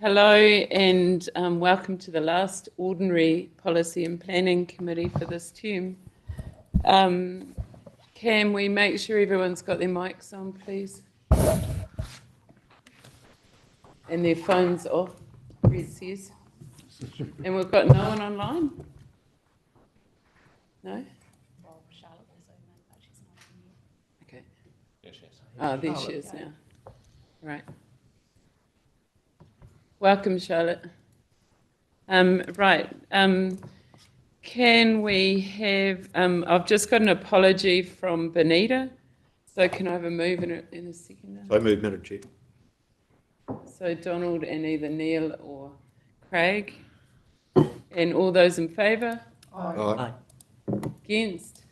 Hello and welcome to the last Ordinary Policy and Planning Committee for this term. Can we make sure everyone's got their mics on, please? And their phones off, Brett says. And we've got no one online? No? Well, Charlotte was Zooming, but she's not on yet. Okay. Yes, yes. Oh, there she is now. Right. Welcome, Charlotte. Can we have, I've just got an apology from Benita, so can I have a move in a second? So I move, Madam Chair. So Donald and either Neil or Craig. And all those in favour? Aye. Against?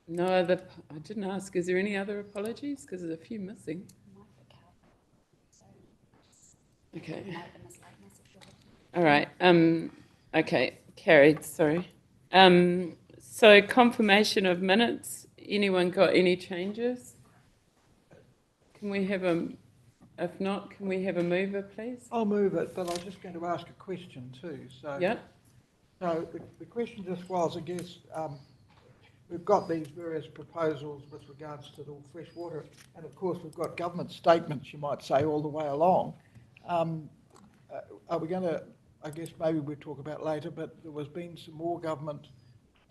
No other, I didn't ask, is there any other apologies? Because there's a few missing. Okay. All right. Okay. Carried. Sorry. So confirmation of minutes. Anyone got any changes? Can we have a? If not, can we have a mover, please? I'll move it, but I was just going to ask a question too. So. Yep. So the question just was, I guess, we've got these various proposals with regards to the fresh water, and of course we've got government statements, you might say, all the way along. Are we going to, I guess maybe we'll talk about later, but there has been some more government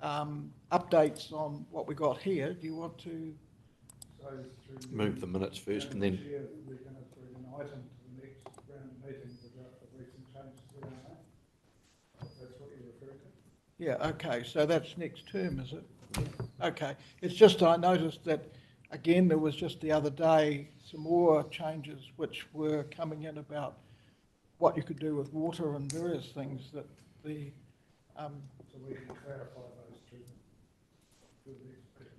updates on what we got here. Do you want to Move the minutes first and then... We're going to bring an item to the next round meeting of recent changes to our name. That's what you're referring to? Yeah, okay, so that's next term, is it? Okay, it's just I noticed that, again, there was just the other day some more changes which were coming in about what you could do with water and various things that the... So we can clarify those two.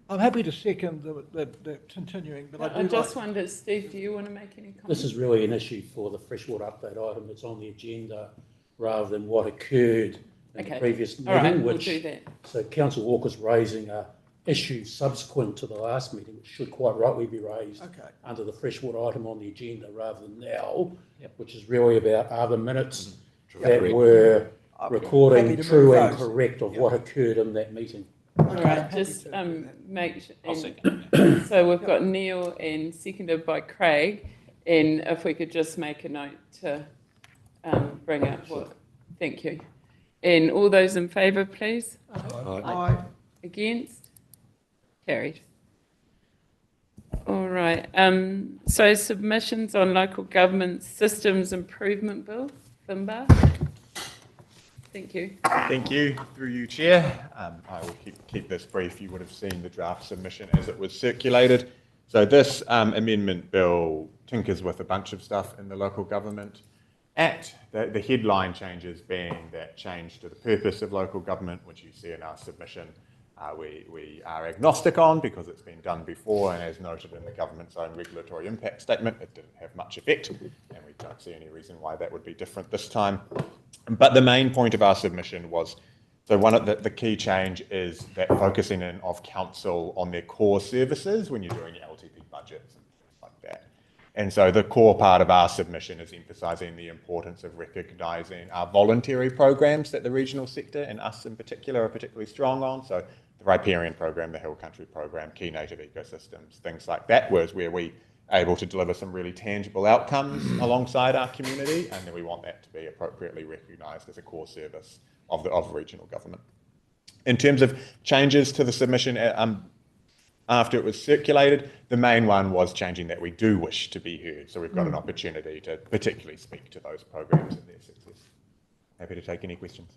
I'm happy to second the continuing, but I just wondered, Steve, do you want to make any comments? This is really an issue for the freshwater update item that's on the agenda rather than what occurred in the previous meeting. All right, we'll do that. So Councillor Walker's raising a issue subsequent to the last meeting, which should quite rightly be raised under the freshwater item on the agenda rather than now, which is really about are the minutes that were recording true and correct of what occurred in that meeting. All right, just make sure. So we've got Neil and seconded by Craig, and if we could just make a note to bring up what. Thank you. And all those in favour, please. Aye. Against? Carried. All right. So submissions on local government systems improvement bill, Finbar. Thank you. Thank you. Through you, Chair. I will keep this brief. You would have seen the draft submission as it was circulated. So this amendment bill tinkers with a bunch of stuff in the Local Government Act. The headline changes being that change to the purpose of local government, which you see in our submission, we are agnostic on because it's been done before, and as noted in the government's own regulatory impact statement, it didn't have much effect, and we don't see any reason why that would be different this time. But the main point of our submission was, so one of the key change is that focusing in of council on their core services when you're doing your LTP budgets and things like that. And so the core part of our submission is emphasising the importance of recognising our voluntary programs that the regional sector, and us in particular, are particularly strong on. So the riparian program, the hill country program, key native ecosystems, things like that, was where we are able to deliver some really tangible outcomes alongside our community, and then we want that to be appropriately recognised as a core service of regional government. In terms of changes to the submission, after it was circulated, the main one was changing that we do wish to be heard. So we've got an opportunity to particularly speak to those programs and their success. Happy to take any questions.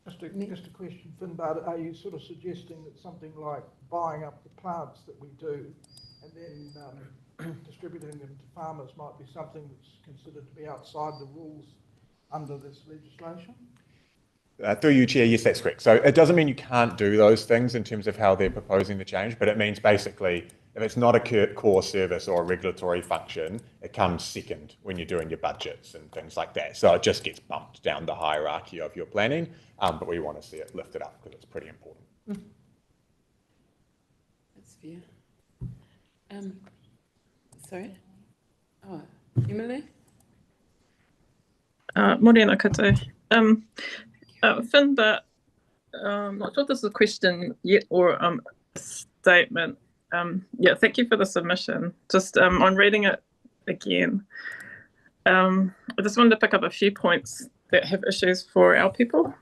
Just a question, Finbar, are you sort of suggesting that something like buying up the plants that we do and then distributing them to farmers might be something that's considered to be outside the rules under this legislation? Through you, Chair, yes, that's correct. So it doesn't mean you can't do those things in terms of how they're proposing the change, but it means basically if it's not a core service or a regulatory function, it comes second when you're doing your budgets and things like that. So it just gets bumped down the hierarchy of your planning, but we want to see it lifted up because it's pretty important. That's fair. Sorry? Oh, Emily? Morena koutou. Finn, but not sure if this is a question yet or a statement. Yeah, thank you for the submission. Just on reading it again, I just wanted to pick up a few points that have issues for our people.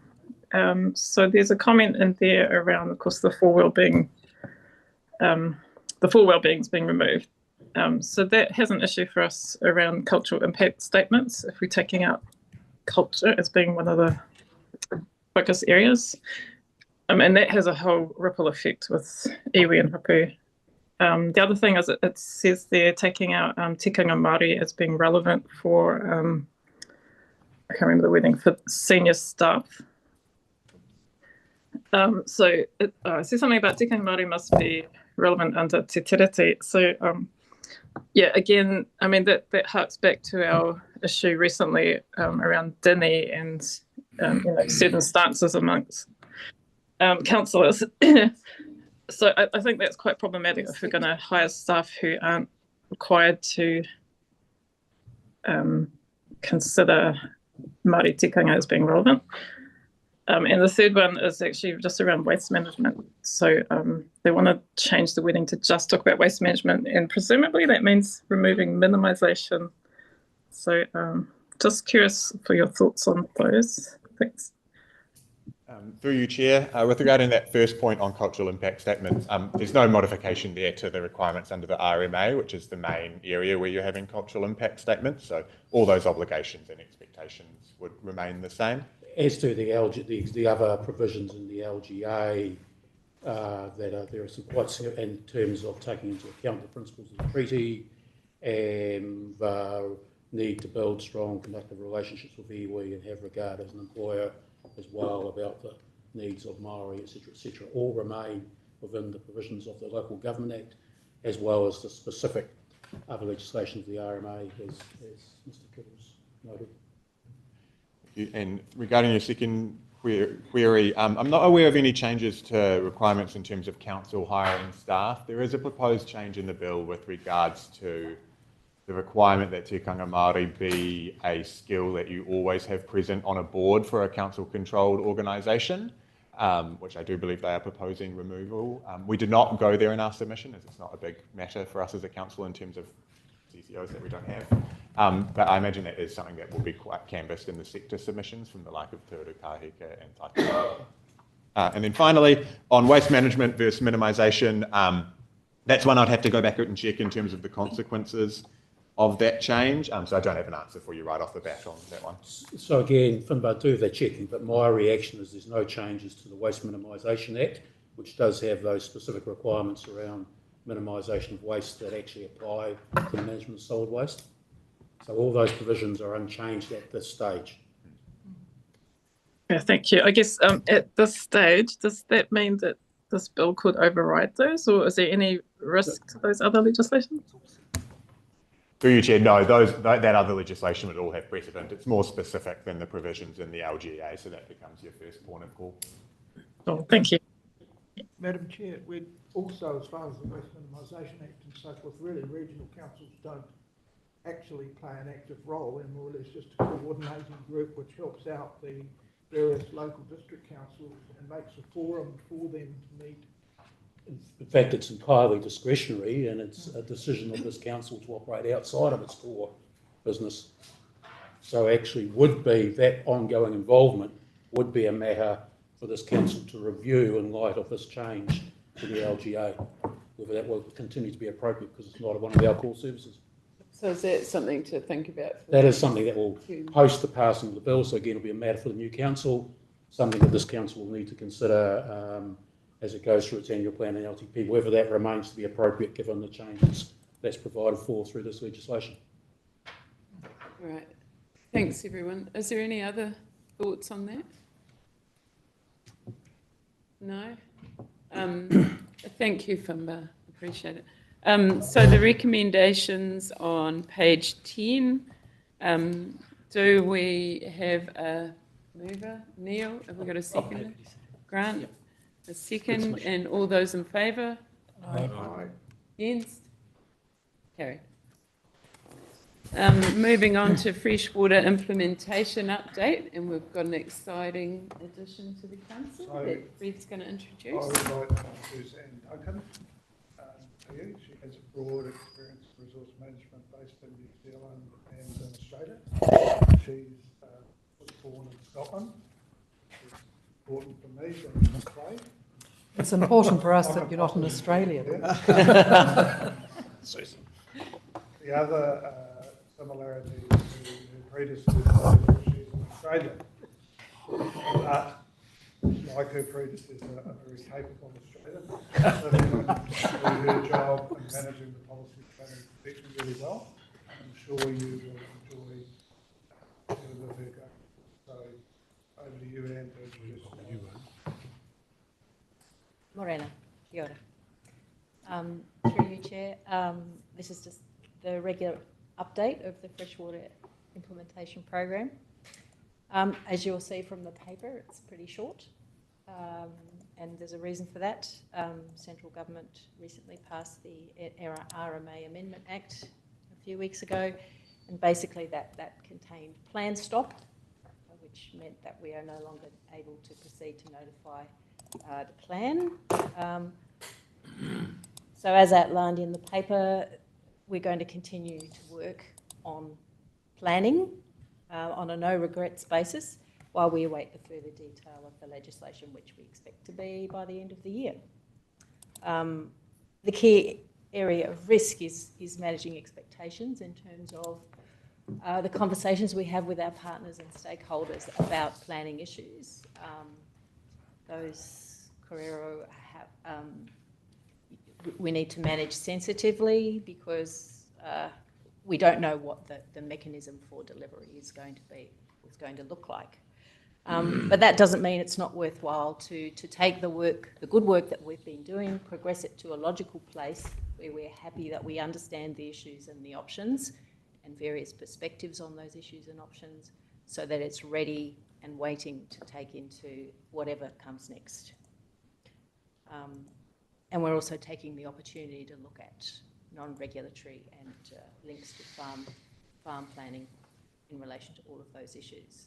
So there's a comment in there around, of course, the full well-being is being removed. So that has an issue for us around cultural impact statements. If we're taking out culture as being one of the focus areas, and that has a whole ripple effect with iwi and hapu. The other thing is it says they're taking out tikanga Māori as being relevant for, I can't remember the wording, for senior staff. So it says something about tikanga Māori must be relevant under te tiriti. So yeah, again, I mean, that harks back to our issue recently around Dini and certain stances amongst councillors. So I think that's quite problematic if we're going to hire staff who aren't required to consider Māori tikanga as being relevant. And the third one is actually just around waste management. So they want to change the wording to just talk about waste management, and presumably that means removing minimisation. So just curious for your thoughts on those. Thanks. Through you, Chair. With regarding that first point on cultural impact statements, there's no modification there to the requirements under the RMA, which is the main area where you're having cultural impact statements. So all those obligations and expectations would remain the same. As to the other provisions in the LGA, there are some quite in terms of taking into account the principles of the treaty and the need to build strong conductive relationships with iwi and have regard as an employer as well, about the needs of Māori, etc., all remain within the provisions of the Local Government Act, as well as the specific other legislation of the RMA, as Mr. Kittles noted. And regarding your second query, I'm not aware of any changes to requirements in terms of council hiring staff. There is a proposed change in the bill with regards to the requirement that tikanga Māori be a skill that you always have present on a board for a council-controlled organisation, which I do believe they are proposing removal. We did not go there in our submission, as it's not a big matter for us as a council in terms of CCOs that we don't have. But I imagine that is something that will be quite canvassed in the sector submissions from the like of Te Uru Kahika and Taranaki. And then finally, on waste management versus minimisation, that's one I'd have to go back and check in terms of the consequences of that change. So I don't have an answer for you right off the bat on that one. So again, Finbar, do their checking, but my reaction is there's no changes to the Waste Minimisation Act, which does have those specific requirements around minimisation of waste that actually apply to the management of solid waste. So all those provisions are unchanged at this stage. Yeah, thank you. I guess at this stage, does that mean that this bill could override those, or is there any risk to those other legislations? Through you, Chair, no, that other legislation would all have precedent. It's more specific than the provisions in the LGA, so that becomes your first point of call. Oh, thank you. Madam Chair, we also, as far as the Waste Minimisation Act and so forth, really regional councils don't actually play an active role. They're more or less just a coordinating group which helps out the various local district councils and makes a forum for them to meet. In fact, it's entirely discretionary, and it's a decision of this council to operate outside of its core business. So actually would be that ongoing involvement would be a matter for this council to review in light of this change to the LGA, whether that will continue to be appropriate because it's not one of our core services. So is that something to think about? That is something that will, post the passing of the bill, so again, it'll be a matter for the new council, something that this council will need to consider as it goes through its annual plan and LTP, whether that remains to be appropriate given the changes that's provided for through this legislation. All right. Thanks, everyone. Is there any other thoughts on that? No? Thank you, Finbar. Appreciate it. So the recommendations on page 10, do we have a mover? Neil, have we got a second? Grant? Yep. A second, and all those in favour? Aye. Against? Carried. Moving on to freshwater implementation update, and we've got an exciting addition to the council that Fred's going to I introduce. would like to introduce Anne Duncan to you. She has a broad experience in resource management based in New Zealand and in Australia. She's was born in Scotland. It's important for me being in Australia. It's important for us that you're not in Australia. The other similarity to her predecessor is she's in Australia. But like her predecessor, a very capable Australian, living her job and managing the policy planning protection really well. I'm sure you will enjoy working with her going. So over to you, Anne, to introduce you. Morena, kia ora. Through you, Chair. This is just the regular update of the freshwater implementation program. As you'll see from the paper, it's pretty short, and there's a reason for that. Central government recently passed the RMA Amendment Act a few weeks ago, and basically that contained plan stop, which meant that we are no longer able to proceed to notify the plan. So as outlined in the paper, we're going to continue to work on planning on a no regrets basis while we await the further detail of the legislation, which we expect to be by the end of the year. The key area of risk is managing expectations in terms of the conversations we have with our partners and stakeholders about planning issues. Those Correro have, we need to manage sensitively because we don't know what the mechanism for delivery is going to look like. But that doesn't mean it's not worthwhile to take the good work that we've been doing, progress it to a logical place where we're happy that we understand the issues and the options and various perspectives on those issues and options so that it's ready and waiting to take into whatever comes next. And we're also taking the opportunity to look at non-regulatory and links to farm planning in relation to all of those issues.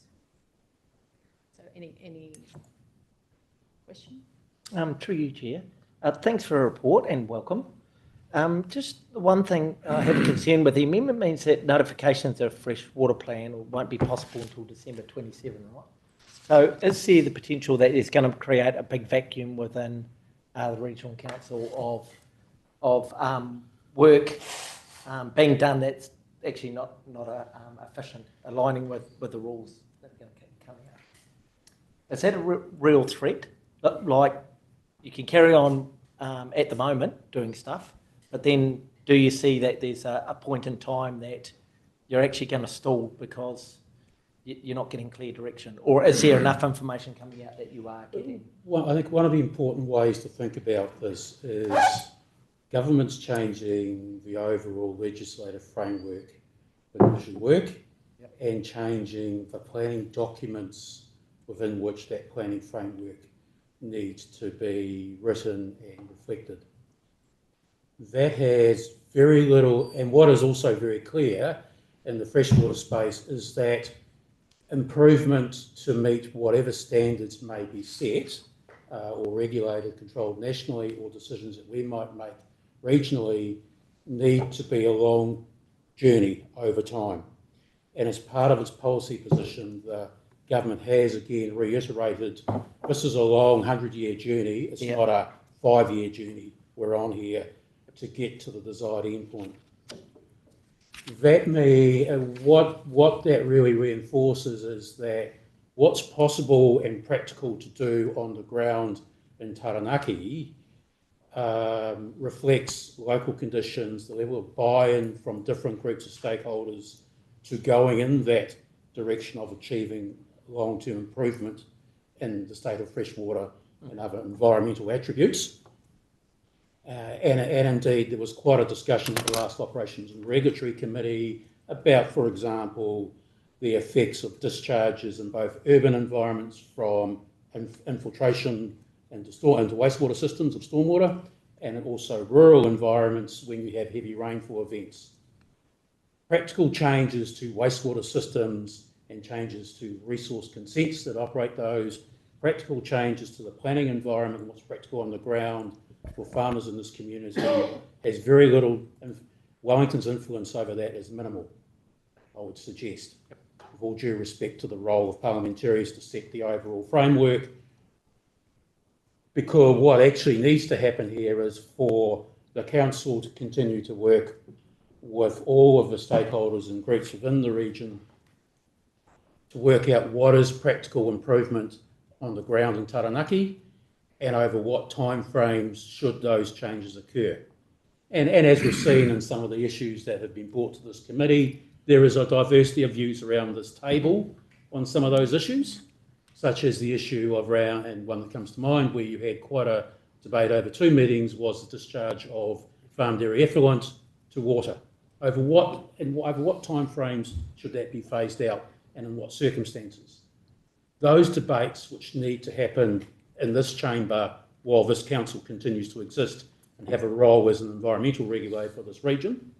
So any question? Through you, Chair. Thanks for a report and welcome. Just one thing I have a concern with. The amendment means that notifications of freshwater plan won't be possible until December 27, right? So is there the potential that it's going to create a big vacuum within the Regional Council of work being done that's actually not efficient, aligning with the rules that are going to keep coming up? Is that a real threat? Like, you can carry on at the moment doing stuff, but then do you see that there's a point in time that you're actually going to stall because you're not getting clear direction? Or is there enough information coming out that you are getting? Well, I think one of the important ways to think about this is government's changing the overall legislative framework in which it work, and changing the planning documents within which that planning framework needs to be written and reflected. That has very little, and what is also very clear in the freshwater space is that improvement to meet whatever standards may be set or regulated, controlled nationally, or decisions that we might make regionally need to be a long journey over time. And as part of its policy position, the government has again reiterated this is a long 100-year journey. It's not a 5-year journey we're on here to get to the desired endpoint. That what that really reinforces is that what's possible and practical to do on the ground in Taranaki reflects local conditions, the level of buy-in from different groups of stakeholders to going in that direction of achieving long-term improvement in the state of freshwater and other environmental attributes. And indeed, there was quite a discussion at the last Operations and Regulatory Committee about, for example, the effects of discharges in both urban environments from infiltration into wastewater systems of stormwater, and also rural environments when you have heavy rainfall events. practical changes to wastewater systems and changes to resource consents that operate those, practical changes to the planning environment and what's practical on the ground for farmers in this community has very little, Wellington's influence over that is minimal, I would suggest, with all due respect to the role of parliamentarians to set the overall framework. Because what actually needs to happen here is for the council to continue to work with all of the stakeholders and groups within the region to work out what is practical improvement on the ground in Taranaki and over what time frames should those changes occur. And as we've seen in some of the issues that have been brought to this committee, there is a diversity of views around this table on some of those issues, such as the issue of around, and one that comes to mind where you had quite a debate over 2 meetings, was the discharge of farm dairy effluent to water. Over what time frames should that be phased out and in what circumstances? Those debates which need to happen in this chamber while this council continues to exist and have a role as an environmental regulator for this region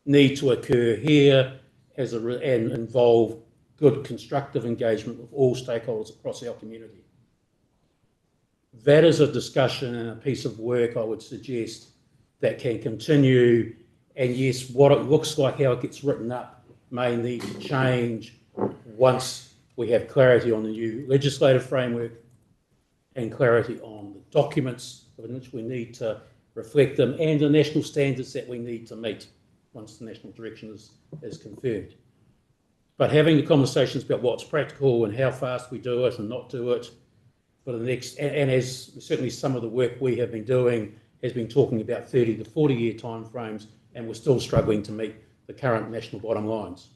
need to occur here and involve good constructive engagement with all stakeholders across our community. That is a discussion and a piece of work I would suggest that can continue, and yes, what it looks like, how it gets written up may need to change once we have clarity on the new legislative framework and clarity on the documents in which we need to reflect them and the national standards that we need to meet once the national direction is confirmed. But having the conversations about what's practical and how fast we do it and not do it for the next, and as certainly some of the work we have been doing has been talking about 30 to 40 year timeframes, and we're still struggling to meet the current national bottom lines.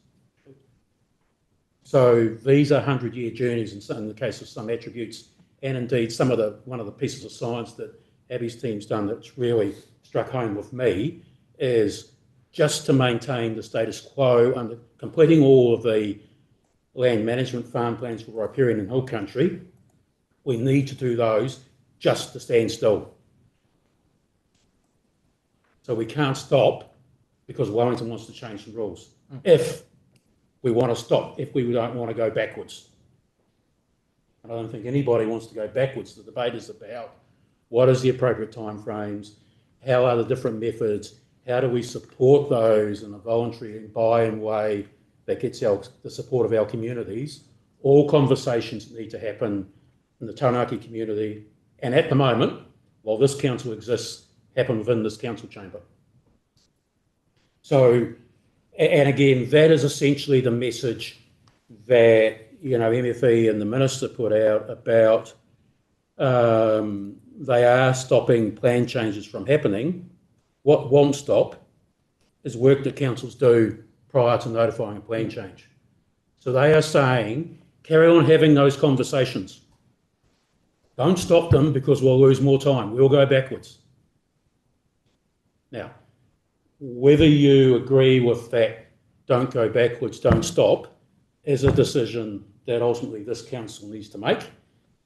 So these are 100-year journeys in the case of some attributes, and indeed one of the pieces of science that Abby's team's done that's really struck home with me is just to maintain the status quo under completing all of the land management farm plans for riparian and hill country. We need to do those just to stand still. So we can't stop because Wellington wants to change the rules. If we want to stop, if we don't want to go backwards. And I don't think anybody wants to go backwards. The debate is about what is the appropriate timeframes, how are the different methods, how do we support those in a voluntary and buy-in way that gets the support of our communities. All conversations need to happen in the Taranaki community, and at the moment, while this council exists, happen within this council chamber. So, and again, that is essentially the message that, MFE and the minister put out about they are stopping plan changes from happening. What won't stop is work that councils do prior to notifying a plan change. So they are saying, carry on having those conversations. Don't stop them because we'll lose more time. We'll go backwards. Now, whether you agree with that, don't go backwards, don't stop, is a decision that ultimately this council needs to make.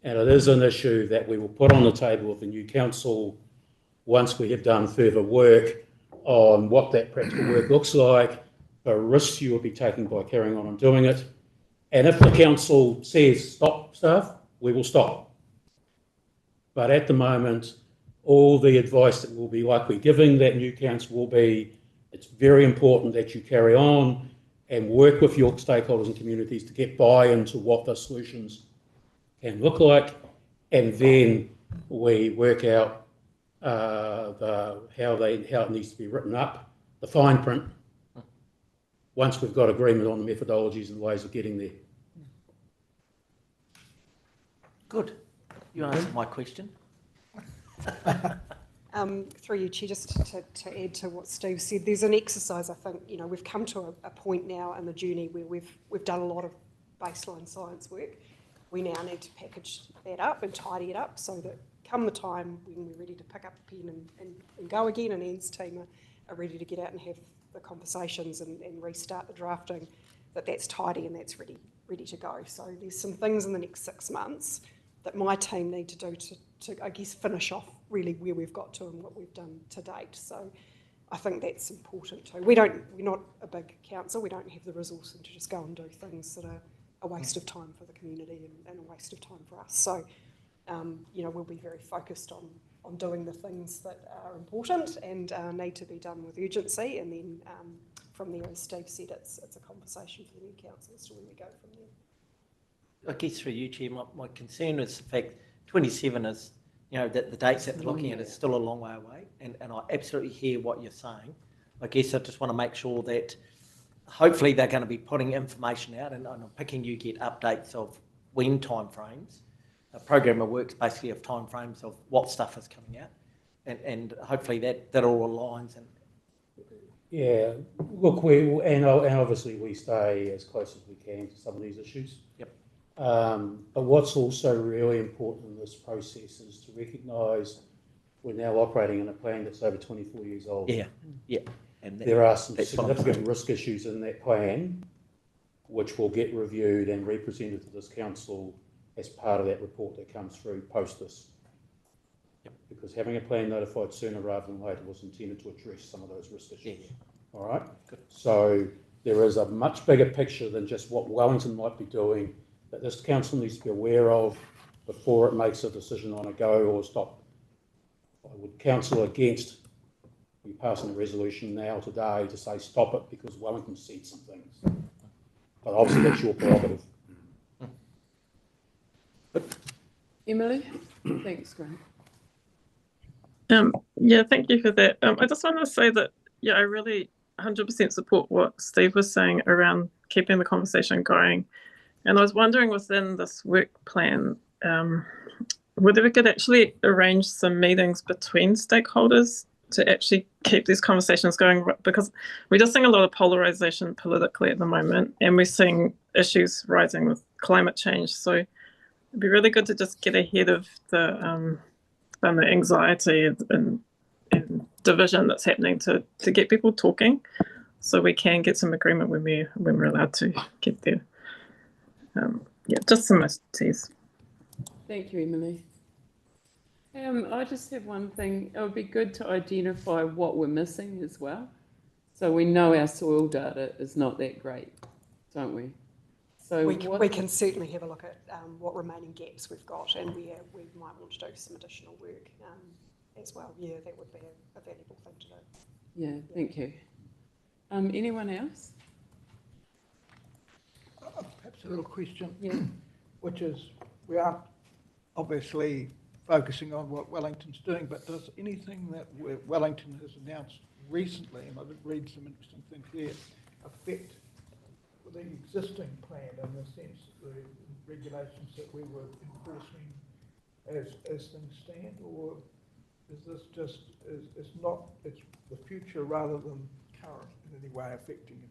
And it is an issue that we will put on the table of the new council once we have done further work on what that practical work looks like, the risks you will be taking by carrying on and doing it. And if the council says stop stuff, we will stop. But at the moment, all the advice that we'll be likely giving that new council will be, it's very important that you carry on and work with your stakeholders and communities to get buy-in to what the solutions can look like, and then we work out how it needs to be written up, the fine print, once we've got agreement on the methodologies and ways of getting there. Good. You answered my question. Through you, Chair, just to add to what Steve said, there's an exercise, I think, we've come to a point now in the journey where we've done a lot of baseline science work. We now need to package that up and tidy it up so that come the time when we're ready to pick up the pen and go again, and Ian's team are ready to get out and have the conversations and restart the drafting, that's tidy and that's ready to go. So there's some things in the next 6 months that my team need to do to I guess, finish off really where we've got to and what we've done to date. So I think that's important too. We're not a big council. We don't have the resourcing to just go and do things that are a waste of time for the community and a waste of time for us. So, we'll be very focused on doing the things that are important and need to be done with urgency. And then from there, as Steve said, it's a conversation for the new council as to where we go from there. I guess through you, Chair, my concern is the fact 27 is, that the dates that they're looking at is still a long way away, and I absolutely hear what you're saying. I guess I just want to make sure that hopefully they're going to be putting information out, and I'm picking you get updates of when timeframes. A programmer works basically of timeframes of what stuff is coming out, and hopefully that all aligns. And yeah, look, and obviously we stay as close as we can to some of these issues. Yep. But what's also really important in this process is to recognise we're now operating in a plan that's over 24 years old. Yeah, yeah. And there are some significant risk issues in that plan, which will get reviewed and represented to this council as part of that report that comes through post this. Yep. Because having a plan notified sooner rather than later was intended to address some of those risk issues. Yeah. All right? Good. So there is a much bigger picture than just what Wellington might be doing that this council needs to be aware of before it makes a decision on a go or stop. I would counsel against you passing a resolution now today to say stop it because Wellington said some things. But obviously that's your prerogative. Emily? Thanks, Grant. Yeah, thank you for that. I just want to say that, I really 100% support what Steve was saying around keeping the conversation going. And I was wondering within this work plan, whether we could actually arrange some meetings between stakeholders to actually keep these conversations going, because we're just seeing a lot of polarization politically at the moment, and we're seeing issues rising with climate change. So it'd be really good to just get ahead of the anxiety and division that's happening to get people talking, so we can get some agreement when we're allowed to get there. Just some messages. Thank you, Emily. I just have one thing. It would be good to identify what we're missing as well. So we know our soil data is not that great, don't we? So we can certainly have a look at what remaining gaps we've got and where we might want to do some additional work as well. Yeah, that would be a valuable thing to do. Yeah, thank you. Anyone else? Perhaps a little question, Yeah. which is, we aren't obviously focusing on what Wellington's doing, but does anything that Wellington has announced recently, and I did read some interesting things there, affect the existing plan in the sense that the regulations that we were enforcing as things stand, or is this just, it's the future rather than current in any way affecting anything?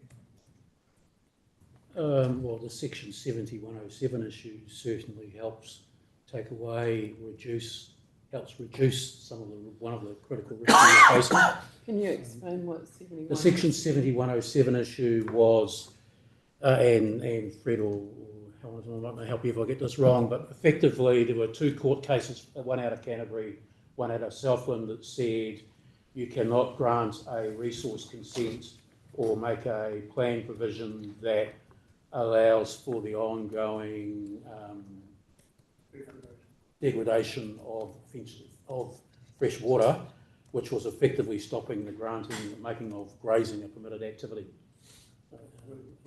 Well, the Section 70-107 issue certainly helps take away, helps reduce some of one of the critical risks we're facing. Can you explain what 71? The Section 70-107 issue was, and Fred will help you if I get this wrong, but effectively there were two court cases, one out of Canterbury, one out of Southland, that said you cannot grant a resource consent or make a plan provision that allows for the ongoing degradation of fresh water, which was effectively stopping the granting and making of grazing a permitted activity.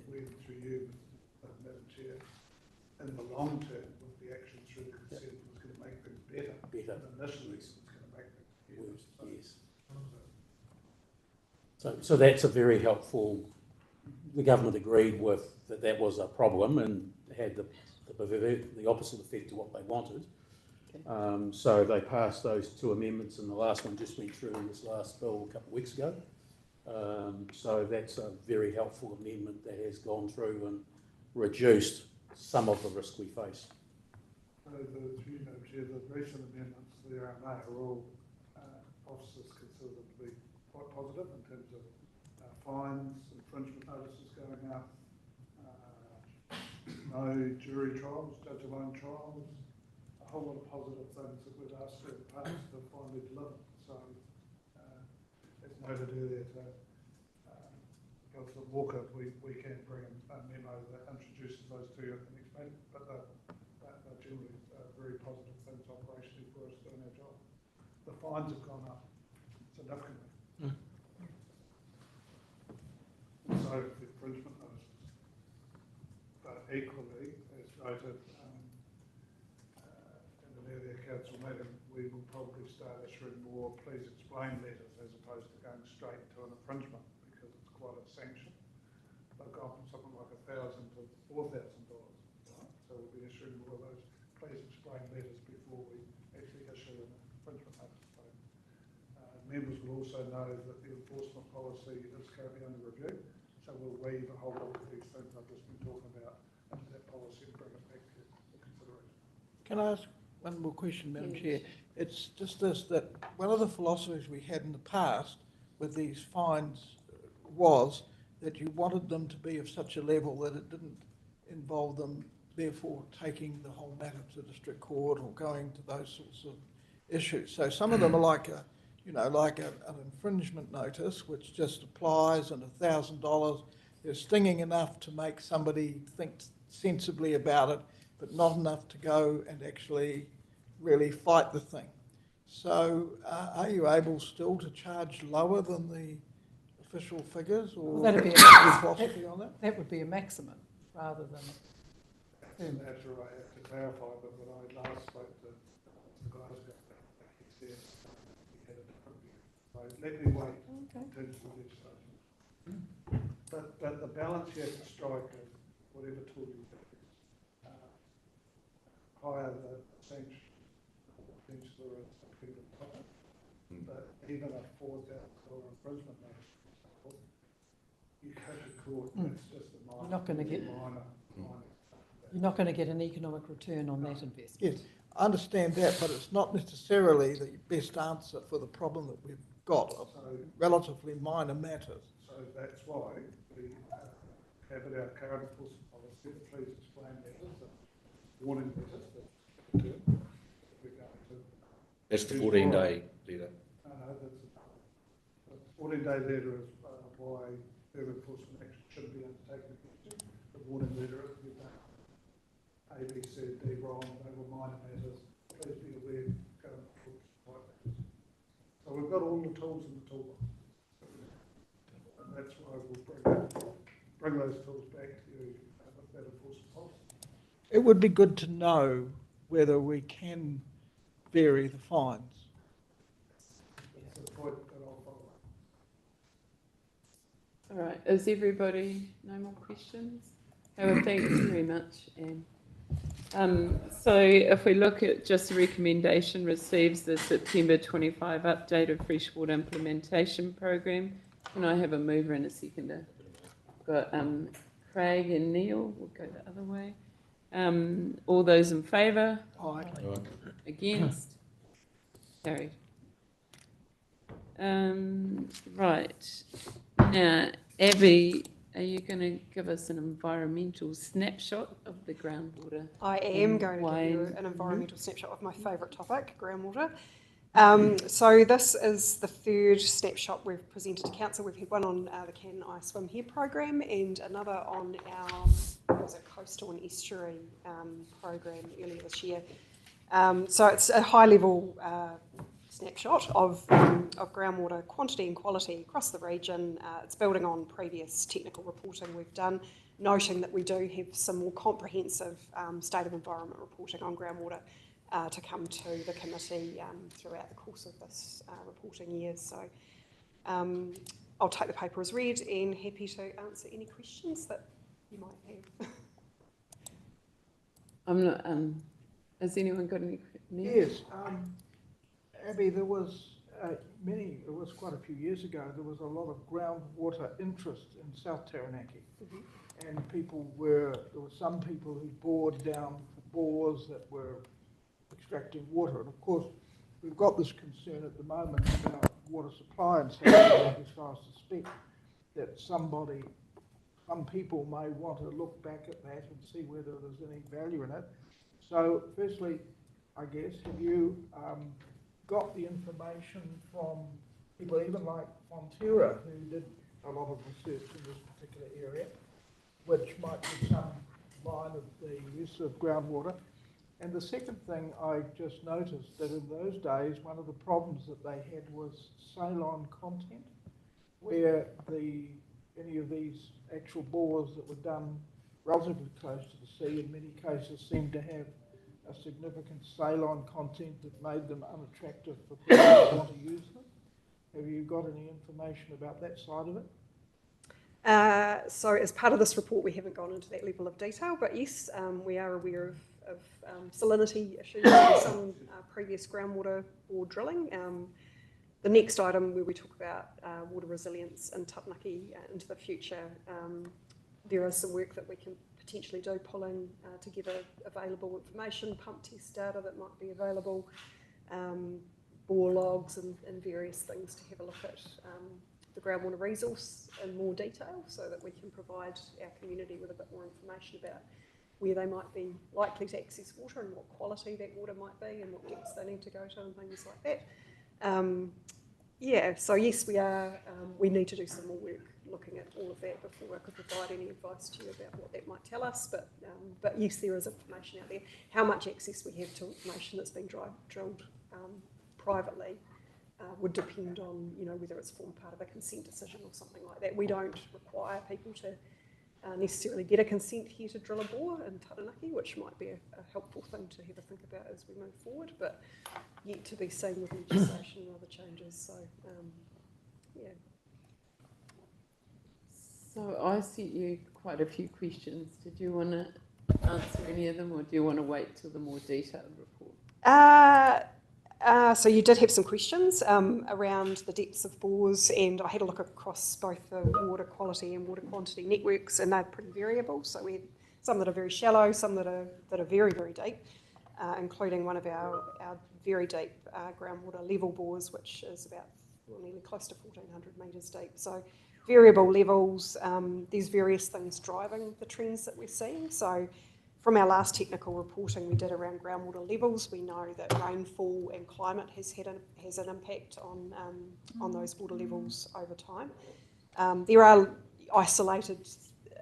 Through you, Madam Chair, in the long term, with the action through consent was going to make things better. Initially, it's going to make things worse. Yes. So that's a very helpful. The government agreed with that was a problem and had the opposite effect to what they wanted. Okay. So they passed those two amendments, and the last one just went through in this last bill a couple of weeks ago. So that's a very helpful amendment that has gone through and reduced some of the risk we face. So the recent amendments to the RMA are all officers consider them to be quite positive in terms of fines, infringement notices going out, no jury trials, judge-alone trials, a whole lot of positive things that we've asked for in the past to finally deliver. So as noted earlier to Councillor Walker, we can bring a memo that introduces those two at the next meeting, but they're generally very positive things operationally for us doing our job. The fines have gone up significantly. So the infringement notices. But equally, as noted in an earlier council meeting, we will probably start issuing more please explain letters as opposed to going straight to an infringement, because it's quite a sanction. They've gone from something like $1,000 to $4,000, right? So we'll be issuing more of those please explain letters before we actually issue an infringement notice. So, members will also know that the enforcement policy is currently under review, so we'll weave a whole lot of these things I've just been talking about into that policy and bring it back to consideration. Can I ask one more question, Madam Chair? It's just this, that one of the philosophies we had in the past with these fines was that you wanted them to be of such a level that it didn't involve them therefore taking the whole matter to district court or going to those sorts of issues. So some of them are like a, you know, like an infringement notice, which just applies, and $1,000, they're stinging enough to make somebody think sensibly about it, but not enough to go and actually really fight the thing. So are you able still to charge lower than the official figures, or Well, that'd be philosophy on that? That would be a maximum rather than. That's where I have to clarify, but when I last spoke to Glasgow, he said he had a different view. So let me wait in terms of legislation. But the balance you have to strike is whatever tool you use, higher the sanction, potentially a bit higher. But even a $4,000 infringement notice, you go to court, it's just a minor. You're not going to get. Minor. You're not going to get an economic return on that investment. Yes, I understand that, but it's not necessarily the best answer for the problem that we've got of relatively minor matters. So that's why we have in our current enforcement policy, please explain letters and warning letters that we're going to. That's the 14-day letter. No, that's a 14-day letter is why further enforcement action shouldn't be undertaken against you. The warning letter is you've done A, B, C, D wrong, they were minor matters, please be aware, go and report right matters. So we've got all the tools in the toolbox. And that's why we'll bring those tools back to you with that enforcement policy. It would be good to know whether we can vary the fines. That's the point that I'll follow. All right, is everybody, no more questions? Oh, well, thanks very much, Anne. So if we look at just the recommendation receives the September 25 update of freshwater implementation program, can I have a mover and a seconder? Got Craig and Neil, we'll go the other way. All those in favour? Aye. Against? Carried. Right, now Abby, are you going to give us an environmental snapshot of the groundwater? I am And going to why? give you an environmental snapshot of my favourite topic, groundwater. So this is the third snapshot we've presented to council. We've had one on the Can I Swim Here program and another on our coastal and estuary program earlier this year. So it's a high level snapshot of groundwater quantity and quality across the region. It's building on previous technical reporting we've done, noting that we do have some more comprehensive state of environment reporting on groundwater to come to the committee throughout the course of this reporting year. So I'll take the paper as read and happy to answer any questions that you might have. I'm not, has anyone got any? Yes, Abby, there was it was quite a few years ago, there was a lot of groundwater interest in South Taranaki. Mm-hmm. And there were some people who bored down bores that were extracting water. And of course, we've got this concern at the moment about water supply in South Taranaki, as far as I suspect that some people may want to look back at that and see whether there's any value in it. So firstly, I guess, have you got the information from people even like Fonterra, who did a lot of research in this particular area, which might be some line of the use of groundwater. And the second thing I just noticed that in those days, one of the problems that they had was saline content, where any of these actual bores that were done relatively close to the sea in many cases seemed to have a significant saline content that made them unattractive for people who want to use them. Have you got any information about that side of it? So as part of this report, we haven't gone into that level of detail, but yes, we are aware of salinity issues in some previous groundwater bore drilling. The next item where we talk about water resilience in Taranaki into the future, there is some work that we can potentially do, pulling together available information, pump test data that might be available, bore logs and various things to have a look at the groundwater resource in more detail so that we can provide our community with a bit more information about where they might be likely to access water and what quality that water might be and what depths they need to go to and things like that. Yeah, so yes, we need to do some more work looking at all of that before I could provide any advice to you about what that might tell us, but yes, there is information out there. How much access we have to information that's been drilled privately would depend on, whether it's formed part of a consent decision or something like that. We don't require people to necessarily get a consent here to drill a bore in Taranaki, which might be a helpful thing to have a think about as we move forward, but yet to be seen with legislation and other changes. So, yeah. So I sent you quite a few questions. Did you want to answer any of them, or do you want to wait till the more detailed report? So you did have some questions around the depths of bores, and I had a look across both the water quality and water quantity networks, and they're pretty variable. So we have some that are very shallow, some that are very, very deep, including one of our very deep groundwater level bores, which is about nearly close to 1,400 metres deep. So variable levels. There's various things driving the trends that we're seeing. So from our last technical reporting we did around groundwater levels, we know that rainfall and climate has an impact on those water levels over time. There are isolated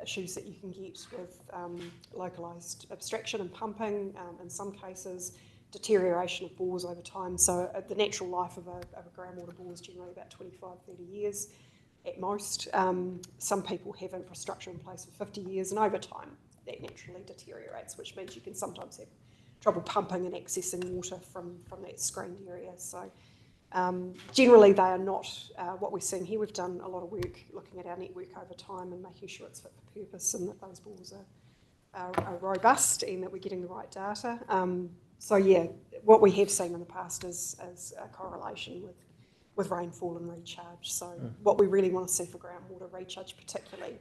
issues that you can get with localised abstraction and pumping, in some cases deterioration of bores over time. So the natural life of a groundwater bore is generally about 25, 30 years at most. Some people have infrastructure in place for 50 years, and over time that naturally deteriorates, which means you can sometimes have trouble pumping and accessing water from that screened area. So generally they are not what we're seeing here. We've done a lot of work looking at our network over time and making sure it's fit for purpose and that those bores are robust and that we're getting the right data. So yeah, what we have seen in the past is a correlation with rainfall and recharge. So what we really want to see for groundwater recharge, particularly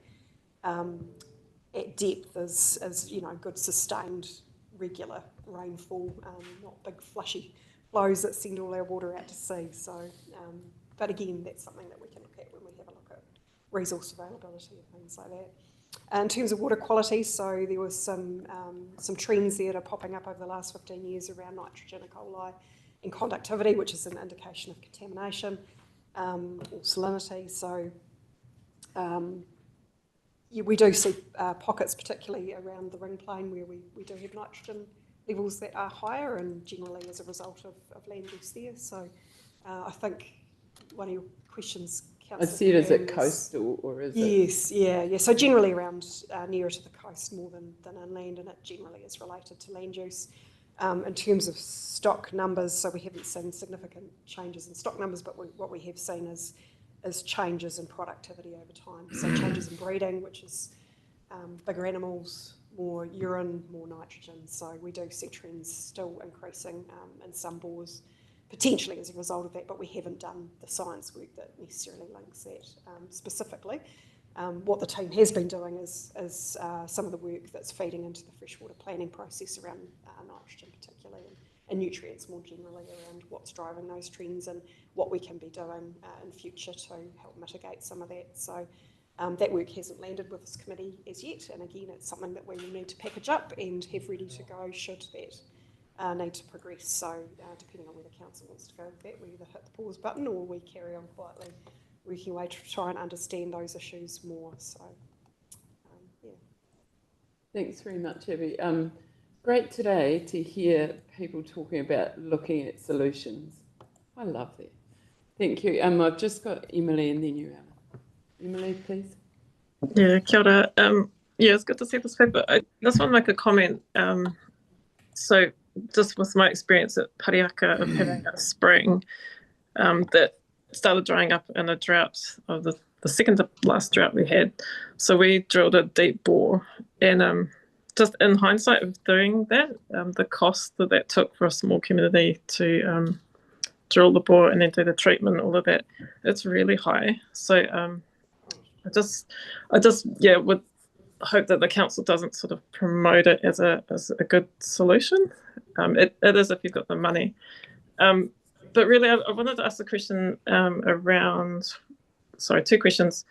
at depth, is good sustained regular rainfall, not big flushy flows that send all our water out to sea. So, but again, that's something that we can look at when we have a look at resource availability and things like that. In terms of water quality, so there was some trends there that are popping up over the last 15 years around nitrogen, E. coli, and conductivity, which is an indication of contamination or salinity. So we do see pockets, particularly around the ring plain, where we do have nitrogen levels that are higher, and generally as a result of land use there. So I think one of your questions, I see it as a coastal, or is it? Yes, yeah. So generally around nearer to the coast more than inland, and it generally is related to land use. In terms of stock numbers, so we haven't seen significant changes in stock numbers, but what we have seen is changes in productivity over time. So changes in breeding, which is bigger animals, more urine, more nitrogen. So we do see trends still increasing in some bores, potentially as a result of that, but we haven't done the science work that necessarily links that specifically. What the team has been doing is some of the work that's feeding into the freshwater planning process around nitrogen particularly, and nutrients more generally, around what's driving those trends and what we can be doing in future to help mitigate some of that. So that work hasn't landed with this committee as yet, and again it's something that we will need to package up and have ready to go should that need to progress. So depending on where the council wants to go with that, we either hit the pause button or we carry on quietly working away to try and understand those issues more. So, yeah. Thanks very much, Abby. Great today to hear people talking about looking at solutions. I love that. Thank you. I've just got Emily and then you, Alan. Emily, please. Yeah, kia ora. Yeah, it's good to see this paper. I just want to make a comment. So just with my experience at Pariaka of having a spring that started drying up in a drought of the second to last drought we had. So we drilled a deep bore, and just in hindsight of doing that, the cost that took for a small community to drill the bore and then do the treatment, all of that, it's really high. So I just would hope that the council doesn't sort of promote it as a good solution. It is if you've got the money. But really, I wanted to ask a question two questions.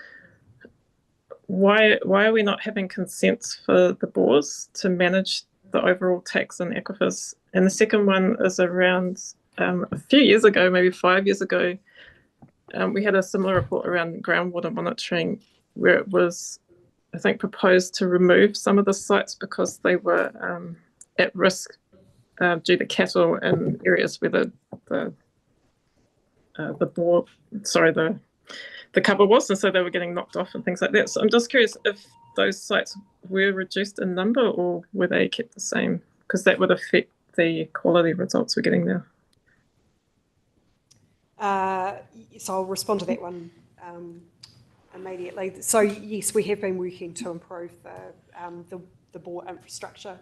Why are we not having consents for the bores to manage the overall tax and aquifers? And the second one is around a few years ago, maybe 5 years ago, we had a similar report around groundwater monitoring where it was, I think, proposed to remove some of the sites because they were at risk due to cattle in areas where the cover was, and so they were getting knocked off and things like that. So I'm just curious if those sites were reduced in number or were they kept the same, because that would affect the quality results we're getting now. So I'll respond to that one immediately. So yes, we have been working to improve the bore infrastructure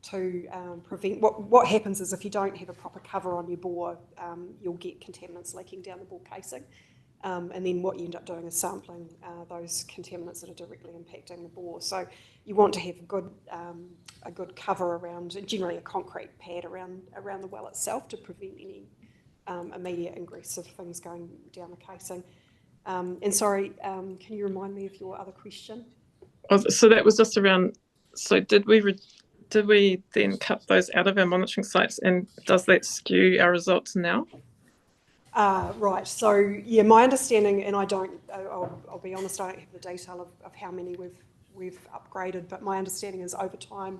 to prevent. What happens is if you don't have a proper cover on your bore, you'll get contaminants leaking down the bore casing, and then what you end up doing is sampling those contaminants that are directly impacting the bore. So you want to have a good cover around, generally a concrete pad around the well itself to prevent any immediate ingress of things going down the casing. And sorry, can you remind me of your other question? So that was just around, so did we then cut those out of our monitoring sites, and does that skew our results now? Right, so yeah, my understanding, and I'll be honest, I don't have the detail of how many we've upgraded, but my understanding is over time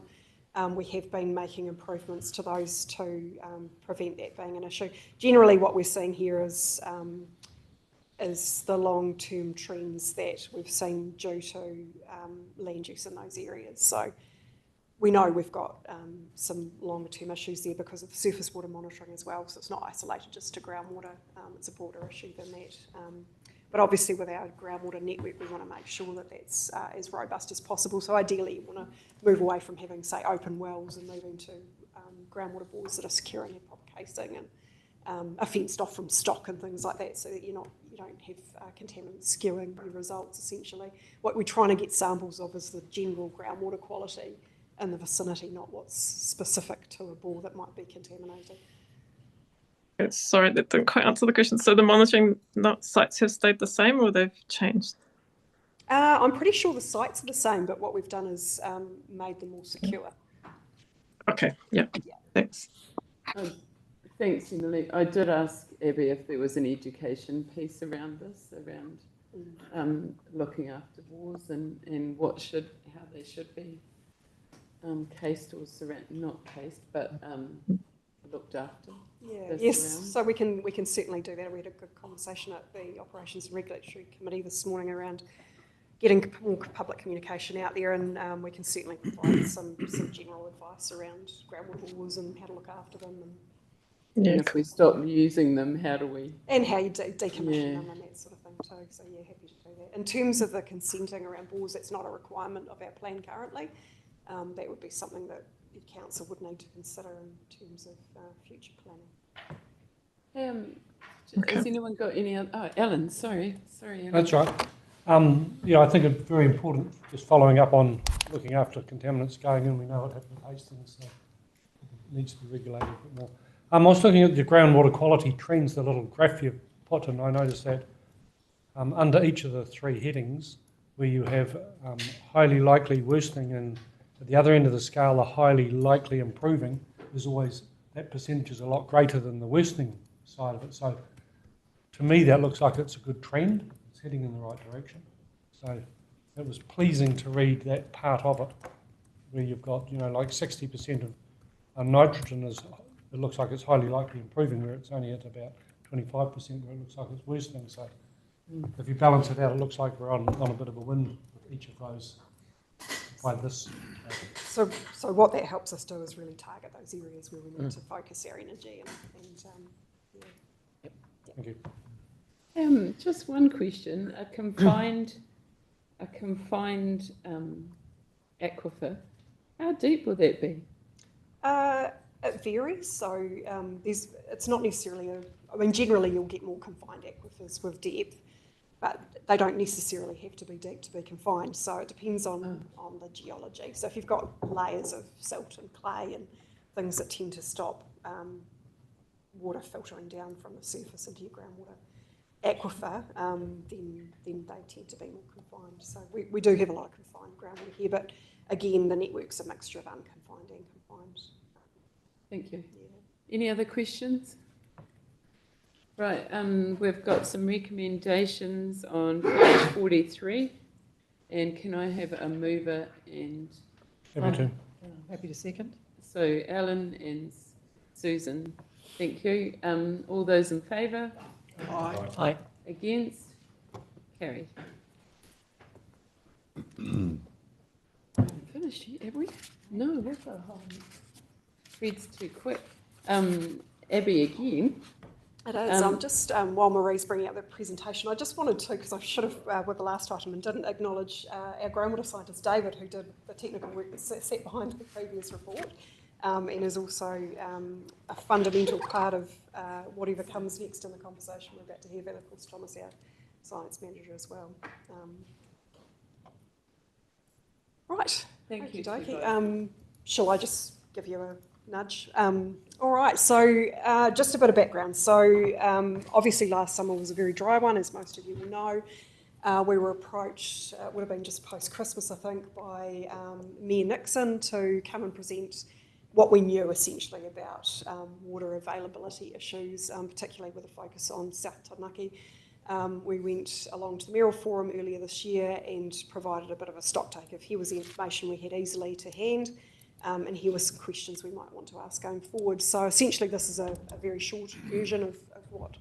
we have been making improvements to those to prevent that being an issue. Generally what we're seeing here is the long-term trends that we've seen due to land use in those areas. So we know we've got some longer-term issues there because of surface water monitoring as well, so it's not isolated just to groundwater, it's a broader issue than that. But obviously with our groundwater network, we want to make sure that that's as robust as possible. So ideally you want to move away from having, say, open wells and moving to groundwater bores that are secure in their proper casing and are fenced off from stock and things like that, so that you don't have contaminants skewing your results essentially. What we're trying to get samples of is the general groundwater quality in the vicinity, not what's specific to a bore that might be contaminated. Sorry, that didn't quite answer the question. So the monitoring sites have stayed the same or they've changed? I'm pretty sure the sites are the same, but what we've done is made them more secure. Okay, yeah. Thanks. Thanks, Emily. I did ask Abby if there was an education piece around this, around looking after bores and how they should be cased or not cased, but looked after. Yeah. Yes. So we can certainly do that. We had a good conversation at the Operations and Regulatory Committee this morning around getting more public communication out there, and we can certainly provide some general advice around groundwater bores and how to look after them. And if we stop using them, how do we? And how you decommission them and that sort of thing too. So yeah, happy to do that. In terms of the consenting around bores, that's not a requirement of our plan currently. That would be something that the council would need to consider in terms of future planning. Has anyone got any other? Oh, Ellen, sorry. Ellen. That's right. Yeah, I think it's very important, just following up on looking after contaminants going in. We know what happened at Hastings, so it needs to be regulated a bit more. I was looking at the groundwater quality trends, the little graph you put, and I noticed that under each of the three headings, where you have highly likely worsening and at the other end of the scale, a highly likely improving, there's always that percentage is a lot greater than the worsening side of it. So to me, that looks like it's a good trend. It's heading in the right direction. So it was pleasing to read that part of it, where you've got, like 60% of nitrogen is, it looks like it's highly likely improving, where it's only at about 25% where it looks like it's worsening. So if you balance it out, it looks like we're on a bit of a win with each of those by this. So what that helps us do is really target those areas where we need to focus our energy and yeah. Thank you. Just one question. A confined aquifer, how deep will that be? It varies. So it's not necessarily generally you'll get more confined aquifers with depth, but they don't necessarily have to be deep to be confined. So it depends on the geology. So if you've got layers of silt and clay and things that tend to stop water filtering down from the surface into your groundwater aquifer, then they tend to be more confined. So we do have a lot of confined groundwater here, but again, the network's a mixture of unconfined and confined. Thank you. Yeah. Any other questions? Right, we've got some recommendations on page 43, and can I have a mover and... Happy to. Happy to second. So Alan and Susan, thank you. All those in favour? Aye. Aye. Against? Carried. Finished yet, have we? No, what the hell? Fred's too quick. Abby again. It is. Just while Marie's bringing out the presentation, I just wanted to, because I should have with the last item and didn't acknowledge our groundwater scientist David, who did the technical work that sat behind the previous report, and is also a fundamental part of whatever comes next in the conversation we're about to have, and of course Thomas, our science manager as well. Right. Thank you. Shall I just give you a nudge? All right, so just a bit of background. So obviously last summer was a very dry one, as most of you will know. We were approached, it would have been just post-Christmas, I think, by Mayor Nixon to come and present what we knew essentially about water availability issues, particularly with a focus on South Taranaki. We went along to the Mayoral Forum earlier this year and provided a bit of a stocktake of here was the information we had easily to hand. And here were some questions we might want to ask going forward. So essentially this is a very short version of what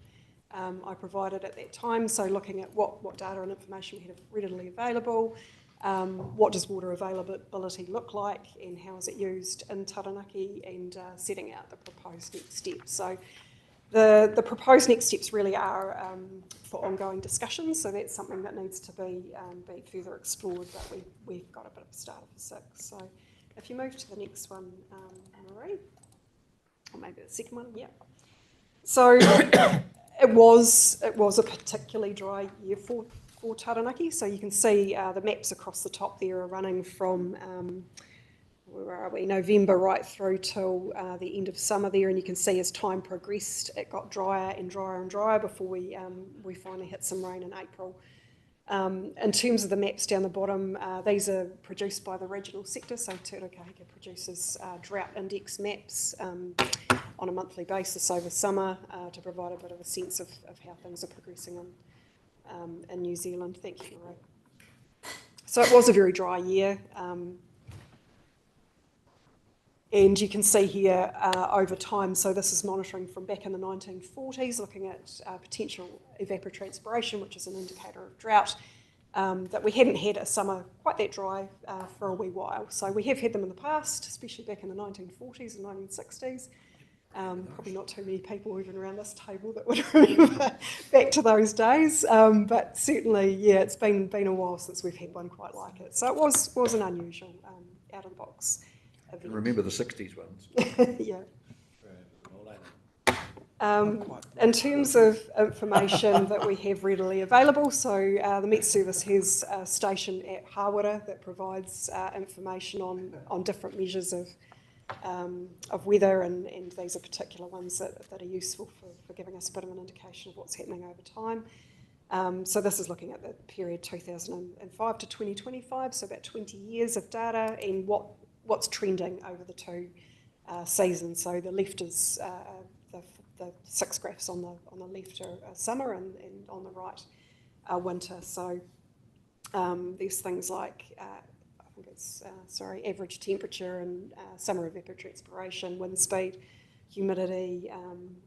I provided at that time. So looking at what data and information we had readily available, what does water availability look like and how is it used in Taranaki, and setting out the proposed next steps. So the proposed next steps really are for ongoing discussions, so that's something that needs to be further explored, but we've got a bit of a starter for 6. So if you move to the next one, Marie, or maybe the second one, yeah. So it was a particularly dry year for Taranaki. So you can see the maps across the top there are running from where are we? November right through till the end of summer there, and you can see as time progressed, it got drier and drier and drier before we finally hit some rain in April. In terms of the maps down the bottom, these are produced by the regional sector, so Te Rākahika produces drought index maps on a monthly basis over summer to provide a bit of a sense of how things are progressing in New Zealand. Thank you, Marie. So it was a very dry year. And you can see here over time, so this is monitoring from back in the 1940s, looking at potential evapotranspiration, which is an indicator of drought, that we hadn't had a summer quite that dry for a wee while. So we have had them in the past, especially back in the 1940s and 1960s. Probably not too many people even around this table that would remember back to those days, but certainly, yeah, it's been a while since we've had one quite like it. So it was an unusual, out-of-the-box event. Remember the 60s ones. Yeah. In terms of information that we have readily available, so the Met Service has a station at Hawera that provides information on different measures of weather, and these are particular ones that are useful for giving us a bit of an indication of what's happening over time. So this is looking at the period 2005 to 2025, so about 20 years of data, and what's trending over the two season. So the left is the 6 graphs on the left are summer, and on the right are winter. So there's things like I think it's average temperature and summer evapotranspiration, wind speed, humidity,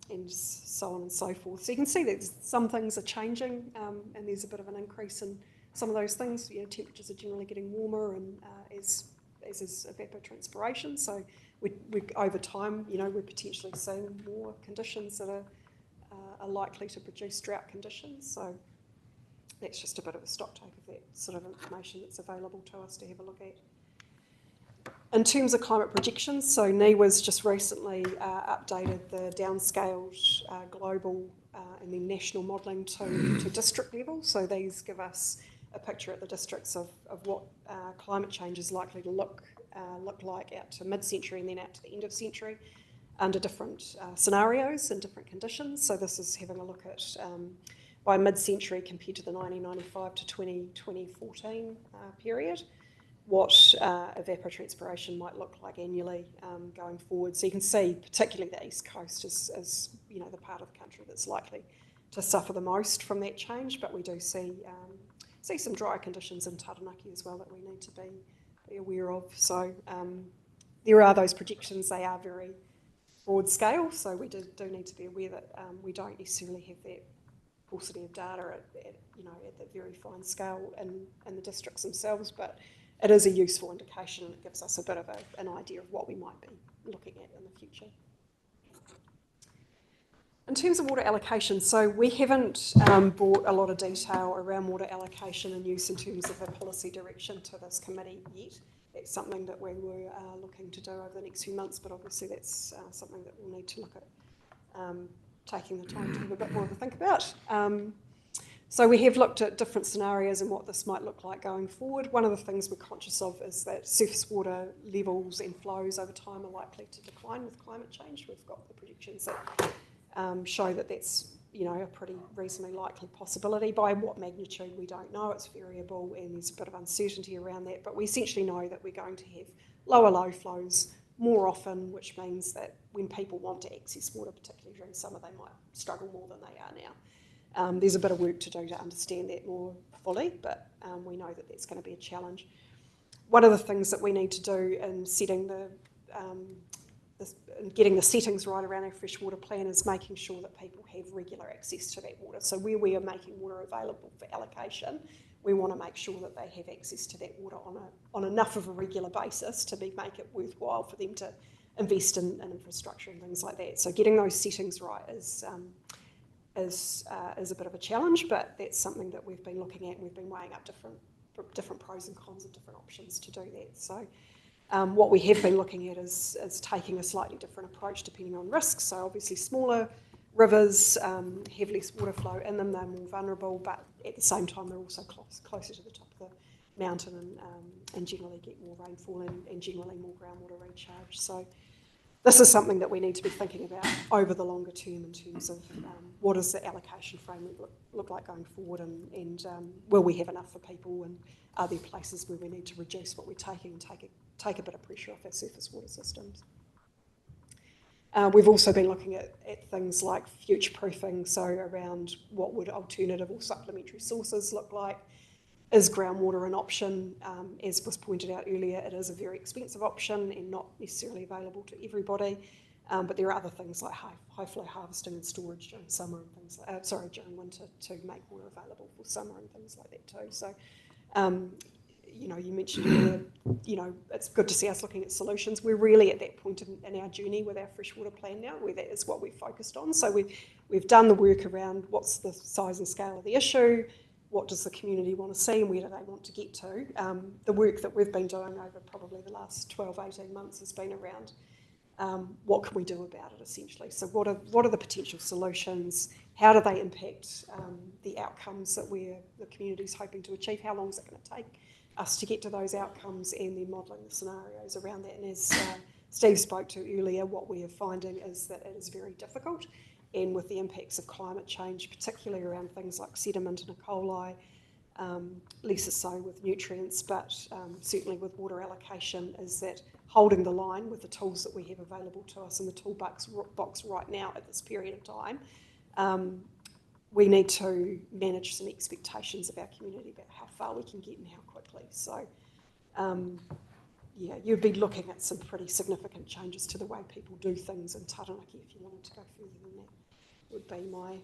and so on and so forth. So you can see that some things are changing, and there's a bit of an increase in some of those things. You know, temperatures are generally getting warmer, and as is evapotranspiration. So we over time, you know, we're potentially seeing more conditions that are likely to produce drought conditions. So that's just a bit of a stock take of that sort of information that's available to us to have a look at. In terms of climate projections, so NIWA's just recently updated the downscaled global and then national modelling to district level. So these give us a picture at the districts of what climate change is likely to look like out to mid-century and then out to the end of century under different scenarios and different conditions. So this is having a look at by mid-century compared to the 1995 to 2014 period, what evapotranspiration might look like annually going forward. So you can see particularly the East Coast is you know, the part of the country that's likely to suffer the most from that change, but we do see some drier conditions in Taranaki as well that we need to be aware of. So there are those projections. They are very broad scale, so we do need to be aware that we don't necessarily have that paucity of data at the very fine scale in the districts themselves, but it is a useful indication, and it gives us a bit of an idea of what we might be looking at in the future. In terms of water allocation, so we haven't brought a lot of detail around water allocation and use in terms of a policy direction to this committee yet. It's something that we were looking to do over the next few months, but obviously that's something that we'll need to look at taking the time to have a bit more of a think about. So we have looked at different scenarios and what this might look like going forward. One of the things we're conscious of is that surface water levels and flows over time are likely to decline with climate change. We've got the predictions that show that that's, you know, a pretty reasonably likely possibility. By what magnitude, we don't know. It's variable, and there's a bit of uncertainty around that. But we essentially know that we're going to have lower low flows more often, which means that when people want to access water, particularly during summer, they might struggle more than they are now. There's a bit of work to do to understand that more fully, but we know that that's going to be a challenge. One of the things that we need to do in setting getting the settings right around our freshwater plan is making sure that people have regular access to that water. So where we are making water available for allocation, we want to make sure that they have access to that water on enough of a regular basis to make it worthwhile for them to invest in infrastructure and things like that. So getting those settings right is a bit of a challenge, but that's something that we've been looking at, and we've been weighing up different pros and cons of different options to do that. So what we have been looking at is taking a slightly different approach depending on risks. So obviously smaller rivers have less water flow in them, they're more vulnerable, but at the same time they're also closer to the top of the mountain and generally get more rainfall and generally more groundwater recharge. So this is something that we need to be thinking about over the longer term in terms of what does the allocation framework look like going forward, and will we have enough for people, and are there places where we need to reduce what we're taking and take a bit of pressure off our surface water systems. We've also been looking at things like future-proofing, so around what would alternative or supplementary sources look like. Is groundwater an option? As was pointed out earlier, it is a very expensive option and not necessarily available to everybody. But there are other things like high flow harvesting and storage during summer and things like, during winter to make water available for summer and things like that too. So, you know, you mentioned earlier, you know, it's good to see us looking at solutions. We're really at that point in our journey with our freshwater plan now, where that is what we're focused on. So we've done the work around what's the size and scale of the issue, what does the community want to see, and where do they want to get to. The work that we've been doing over probably the last 12, 18 months has been around what can we do about it, essentially. So what are the potential solutions? How do they impact the outcomes that the community's hoping to achieve? How long is it going to take us to get to those outcomes, and then modelling the scenarios around that? And as Steve spoke to earlier, what we are finding is that it is very difficult. And with the impacts of climate change, particularly around things like sediment and E. coli, less so with nutrients, but certainly with water allocation, is that holding the line with the tools that we have available to us in the toolbox right now at this period of time. We need to manage some expectations of our community about how far we can get and how quickly. So, yeah, you'd be looking at some pretty significant changes to the way people do things in Taranaki if you wanted to go further than that. Would be my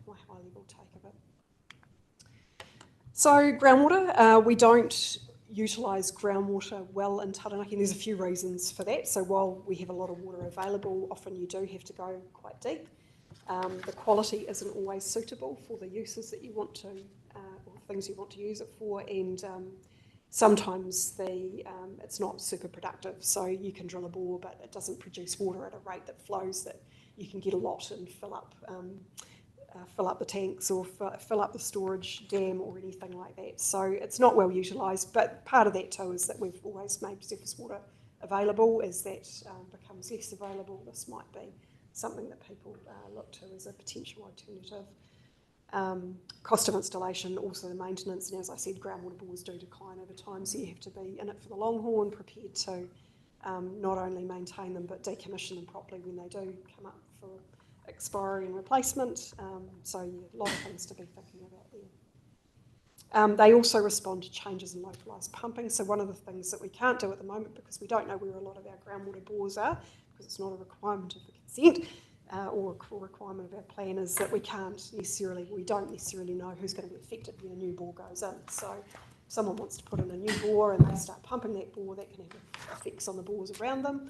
high-level take of it. So groundwater, we don't utilise groundwater well in Taranaki, and there's a few reasons for that. So while we have a lot of water available, often you do have to go quite deep. The quality isn't always suitable for the uses that you want to, or things you want to use it for, and sometimes it's not super productive. So you can drill a bore, but it doesn't produce water at a rate that flows that you can get a lot and fill up the tanks or fill up the storage dam or anything like that. So it's not well utilised, but part of that too is that we've always made surface water available. As that becomes less available, this might be something that people look to as a potential alternative. Cost of installation, also the maintenance, and as I said, groundwater bores do decline over time, so you have to be in it for the long haul and prepared to not only maintain them but decommission them properly when they do come up for expiry and replacement. So yeah, a lot of things to be thinking about there. They also respond to changes in localised pumping. So one of the things that we can't do at the moment, because we don't know where a lot of our groundwater bores are, because it's not a requirement of the consent or a requirement of our plan, is that we don't necessarily know who's going to be affected when a new bore goes in. So if someone wants to put in a new bore and they start pumping that bore, that can have effects on the bores around them.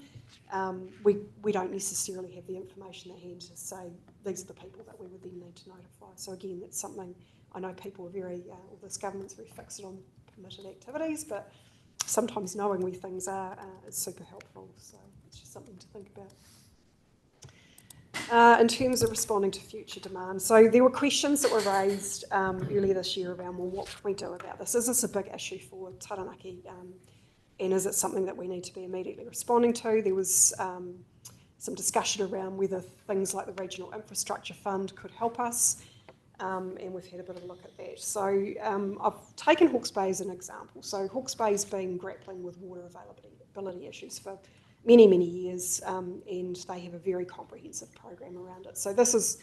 We don't necessarily have the information at hand to say these are the people that we would then need to notify. So again, that's something I know people are or this government's very fixed on permitted activities, but sometimes knowing where things are is super helpful. So it's just something to think about. In terms of responding to future demand, so there were questions that were raised earlier this year around, well, what can we do about this? Is this a big issue for Taranaki? And is it something that we need to be immediately responding to? There was some discussion around whether things like the Regional Infrastructure Fund could help us, and we've had a bit of a look at that. So I've taken Hawke's Bay as an example. So Hawke's Bay's been grappling with water availability issues for many, many years, and they have a very comprehensive program around it. So this is,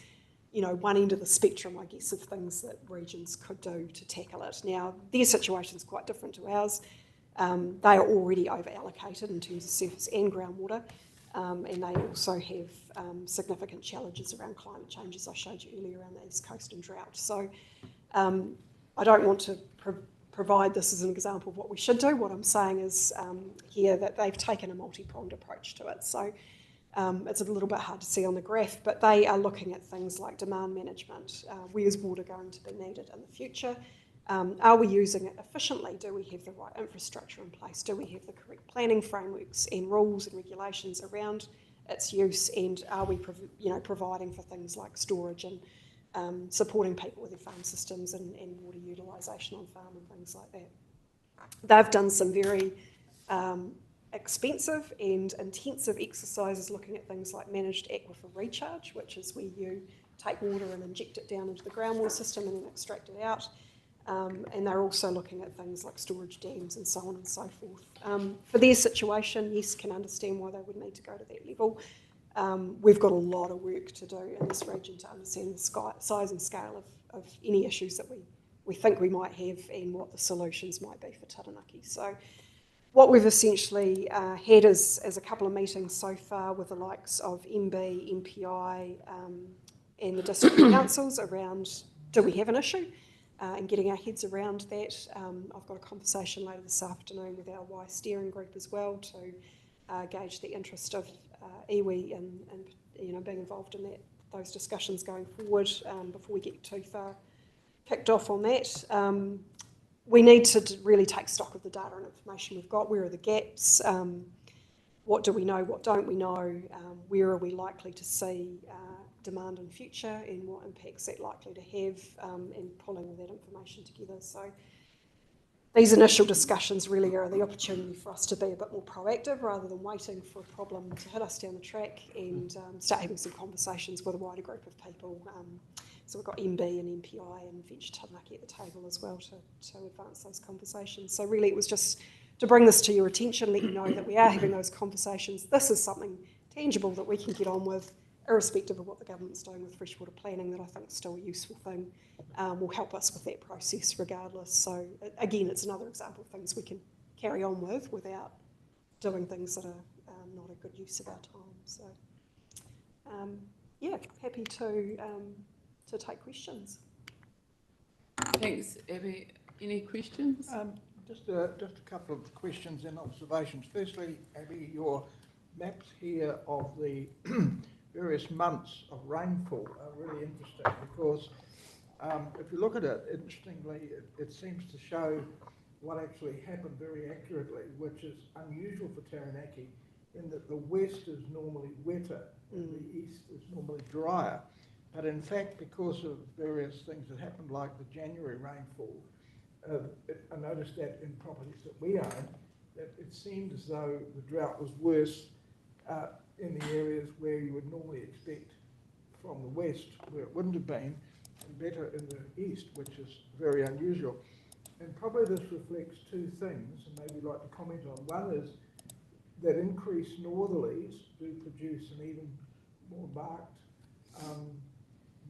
one end of the spectrum, I guess, of things that regions could do to tackle it. Now, their situation is quite different to ours. They are already over-allocated in terms of surface and groundwater, and they also have significant challenges around climate change, as I showed you earlier, around the East Coast and drought. So I don't want to provide this as an example of what we should do. What I'm saying is here that they've taken a multi-pronged approach to it. So it's a little bit hard to see on the graph, but they are looking at things like demand management. Where's water going to be needed in the future? Are we using it efficiently? Do we have the right infrastructure in place? Do we have the correct planning frameworks and rules and regulations around its use? And are we providing for things like storage and supporting people with their farm systems and water utilisation on farm and things like that? They've done some very expensive and intensive exercises looking at things like managed aquifer recharge, which is where you take water and inject it down into the groundwater system and then extract it out. And they're also looking at things like storage dams and so on and so forth. For their situation, yes, can understand why they would need to go to that level. We've got a lot of work to do in this region to understand the size and scale of any issues that we think we might have and what the solutions might be for Taranaki. So what we've essentially had is a couple of meetings so far with the likes of MB, MPI and the district councils around, do we have an issue? And getting our heads around that. I've got a conversation later this afternoon with our Y steering group as well to gauge the interest of iwi and being involved in those discussions going forward before we get too far kicked off on that. We need to really take stock of the data and information we've got. Where are the gaps? What do we know? What don't we know? Where are we likely to see demand in future and what impacts that likely to have, and pulling all that information together. So these initial discussions really are the opportunity for us to be a bit more proactive rather than waiting for a problem to hit us down the track and start having some conversations with a wider group of people. So we've got MB and MPI and Venture Taranaki at the table as well to advance those conversations. So really it was just to bring this to your attention, let you know that we are having those conversations. This is something tangible that we can get on with, irrespective of what the government's doing with freshwater planning, that I think is still a useful thing, will help us with that process regardless. So again, it's another example of things we can carry on with without doing things that are not a good use of our time. So yeah, happy to take questions. Thanks, Abby. Any questions? Just a couple of questions and observations. Firstly, Abby, your maps here of the various months of rainfall are really interesting because if you look at it, interestingly, it seems to show what actually happened very accurately, which is unusual for Taranaki in that the west is normally wetter and the east is normally drier. But in fact, because of various things that happened, like the January rainfall, I noticed that in properties that we own, that it seemed as though the drought was worse in the areas where you would normally expect from the west, where it wouldn't have been, and better in the east, which is very unusual. And probably this reflects two things, and maybe you'd like to comment on. One is that increased northerlies do produce an even more marked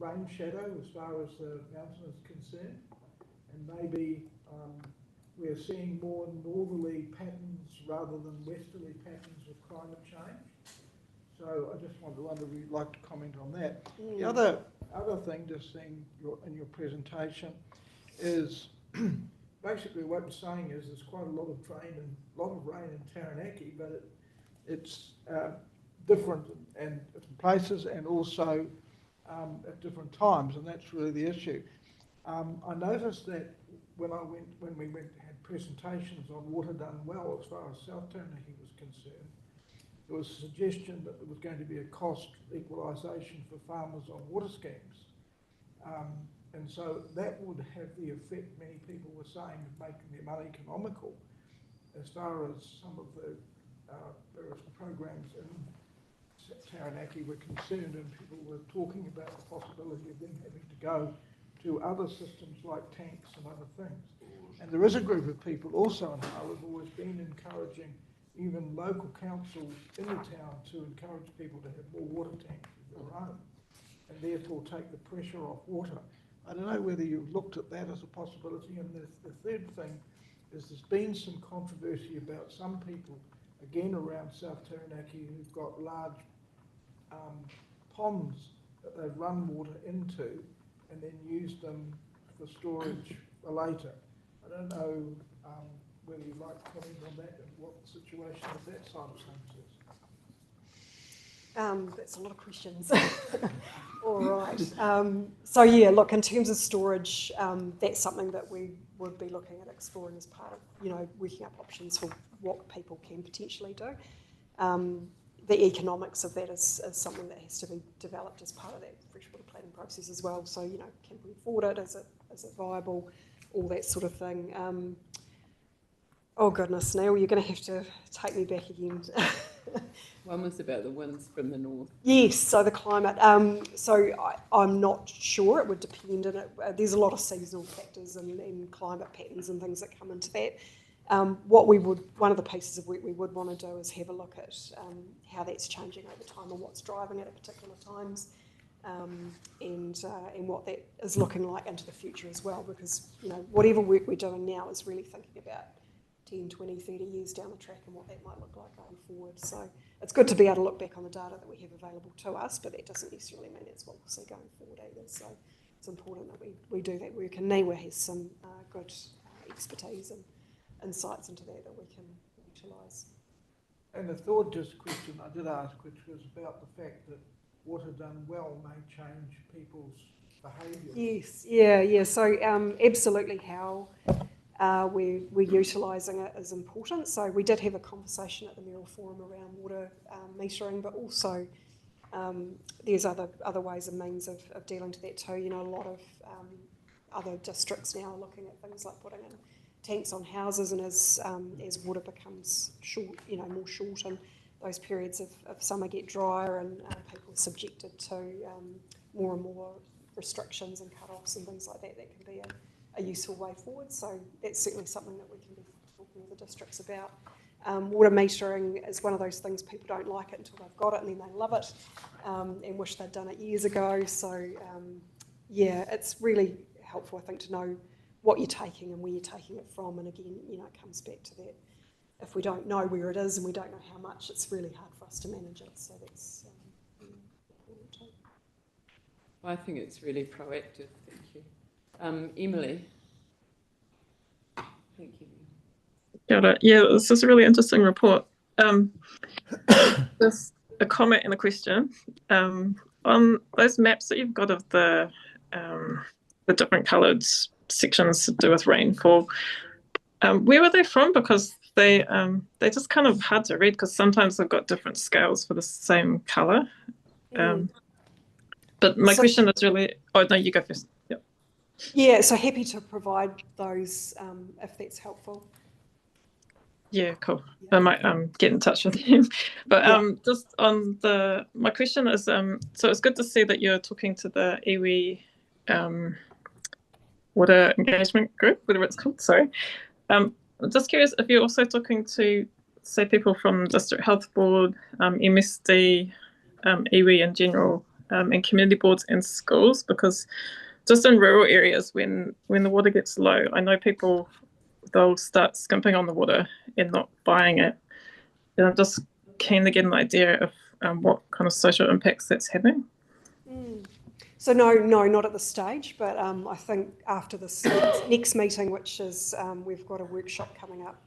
rain shadow as far as the mountain is concerned. And maybe we're seeing more northerly patterns rather than westerly patterns with climate change. So I just wonder if you'd like to comment on that. The other thing, just seeing in your presentation, is basically what you're saying is there's quite a lot of rain in Taranaki, but it's different in different places and also at different times, and that's really the issue. I noticed that when we had presentations on water done well as far as South Taranaki was concerned, there was a suggestion that there was going to be a cost equalisation for farmers on water schemes. And so that would have the effect, many people were saying, of making them uneconomical as far as some of the various programs in Taranaki were concerned, and people were talking about the possibility of them having to go to other systems like tanks and other things. And there is a group of people also in Hull who have always been encouraging even local councils in the town to encourage people to have more water tanks of their own and therefore take the pressure off water. I don't know whether you've looked at that as a possibility. And the third thing is there's been some controversy about some people, again around South Taranaki, who've got large ponds that they've run water into and then used them for storage for later. I don't know whether you'd like to comment on that and what the situation with that side of things is. That's a lot of questions. All right. So yeah, look, in terms of storage, that's something that we would be looking at exploring as part of, working up options for what people can potentially do. The economics of that is something that has to be developed as part of that freshwater planning process as well. So, can we afford it? Is it viable? All that sort of thing. Oh goodness, Neil, you're going to have to take me back again. One was about the winds from the north. Yes, so the climate. I'm not sure. It would depend on it. There's a lot of seasonal factors and climate patterns and things that come into that. One of the pieces of work we would want to do is have a look at how that's changing over time and what's driving it at particular times, and what that is looking like into the future as well, because whatever work we're doing now is really thinking about 10, 20, 30 years down the track and what that might look like going forward. So it's good to be able to look back on the data that we have available to us, but that doesn't necessarily mean that's what we'll see going forward either. So it's important that we do that work, and NIWA has some good expertise and insights into that we can utilise. And the third question I did ask, which was about the fact that water done well may change people's behaviour. Yes, yeah. So absolutely how we're utilising it is important. So we did have a conversation at the Mayoral Forum around water metering, but also there's other ways and means of dealing to that too. A lot of other districts now are looking at things like putting in tanks on houses, and as water becomes short, more short, and those periods of summer get drier, and people are subjected to more and more restrictions and cut-offs and things like that, that can be a useful way forward. So that's certainly something that we can be talking with the districts about. Water metering is one of those things people don't like it until they've got it, and then they love it and wish they'd done it years ago. So yeah, it's really helpful, I think, to know what you're taking and where you're taking it from. And again, you know, it comes back to that. If we don't know where it is and we don't know how much, it's really hard for us to manage it. So that's important too. Well, I think it's really proactive. Thank you. Emily. Thank you. Got it. Yeah, this is a really interesting report. Just a comment and a question. On those maps that you've got of the different coloured sections to do with rainfall, where were they from? Because they're just kind of hard to read because sometimes they've got different scales for the same colour. But my question is really, oh no, you go first. Yep. Yeah, so happy to provide those if that's helpful. Yeah, cool. I might get in touch with him. But just on my question is, so it's good to see that you're talking to the iwi water engagement group, whatever it's called. Sorry. I'm just curious if you're also talking to, say, people from District Health Board, MSD, iwi in general, and community boards and schools, because just in rural areas, when the water gets low, I know people, they'll start skimping on the water and not buying it. And I'm just keen to get an idea of what kind of social impacts that's having. So no, not at this stage, but I think after this next meeting, which is we've got a workshop coming up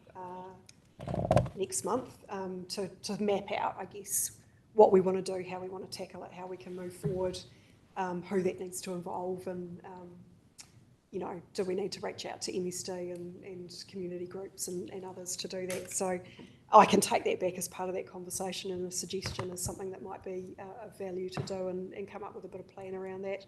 next month to map out, I guess, what we want to do, how we want to tackle it, how we can move forward, who that needs to involve, and you know, do we need to reach out to MSD and community groups and others to do that? So I can take that back as part of that conversation, and a suggestion is something that might be of value to do and come up with a bit of plan around that.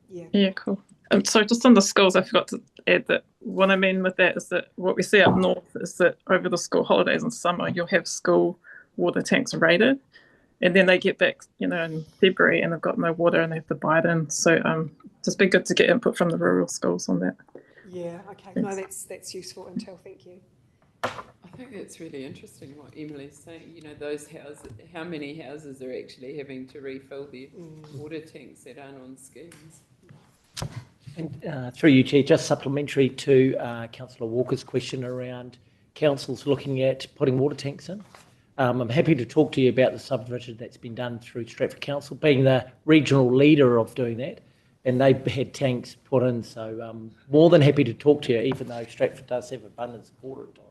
Yeah, cool. So just on the schools, I forgot to add that what I mean with that is that what we see up north is that over the school holidays in summer, you'll have school water tanks raided, and then they get back, you know, in February and they've got no water and they have to buy it in. So just be good to get input from the rural schools on that. Yeah, okay. No, that's useful intel, thank you. I think it's really interesting what Emily's saying. You know, those houses, how many houses are actually having to refill their water tanks that aren't on schemes? And through you, Chair, just supplementary to Councillor Walker's question around councils looking at putting water tanks in. I'm happy to talk to you about the subdivision that's been done through Stratford Council, being the regional leader of doing that, and they've had tanks put in, so more than happy to talk to you, even though Stratford does have abundance of water at times.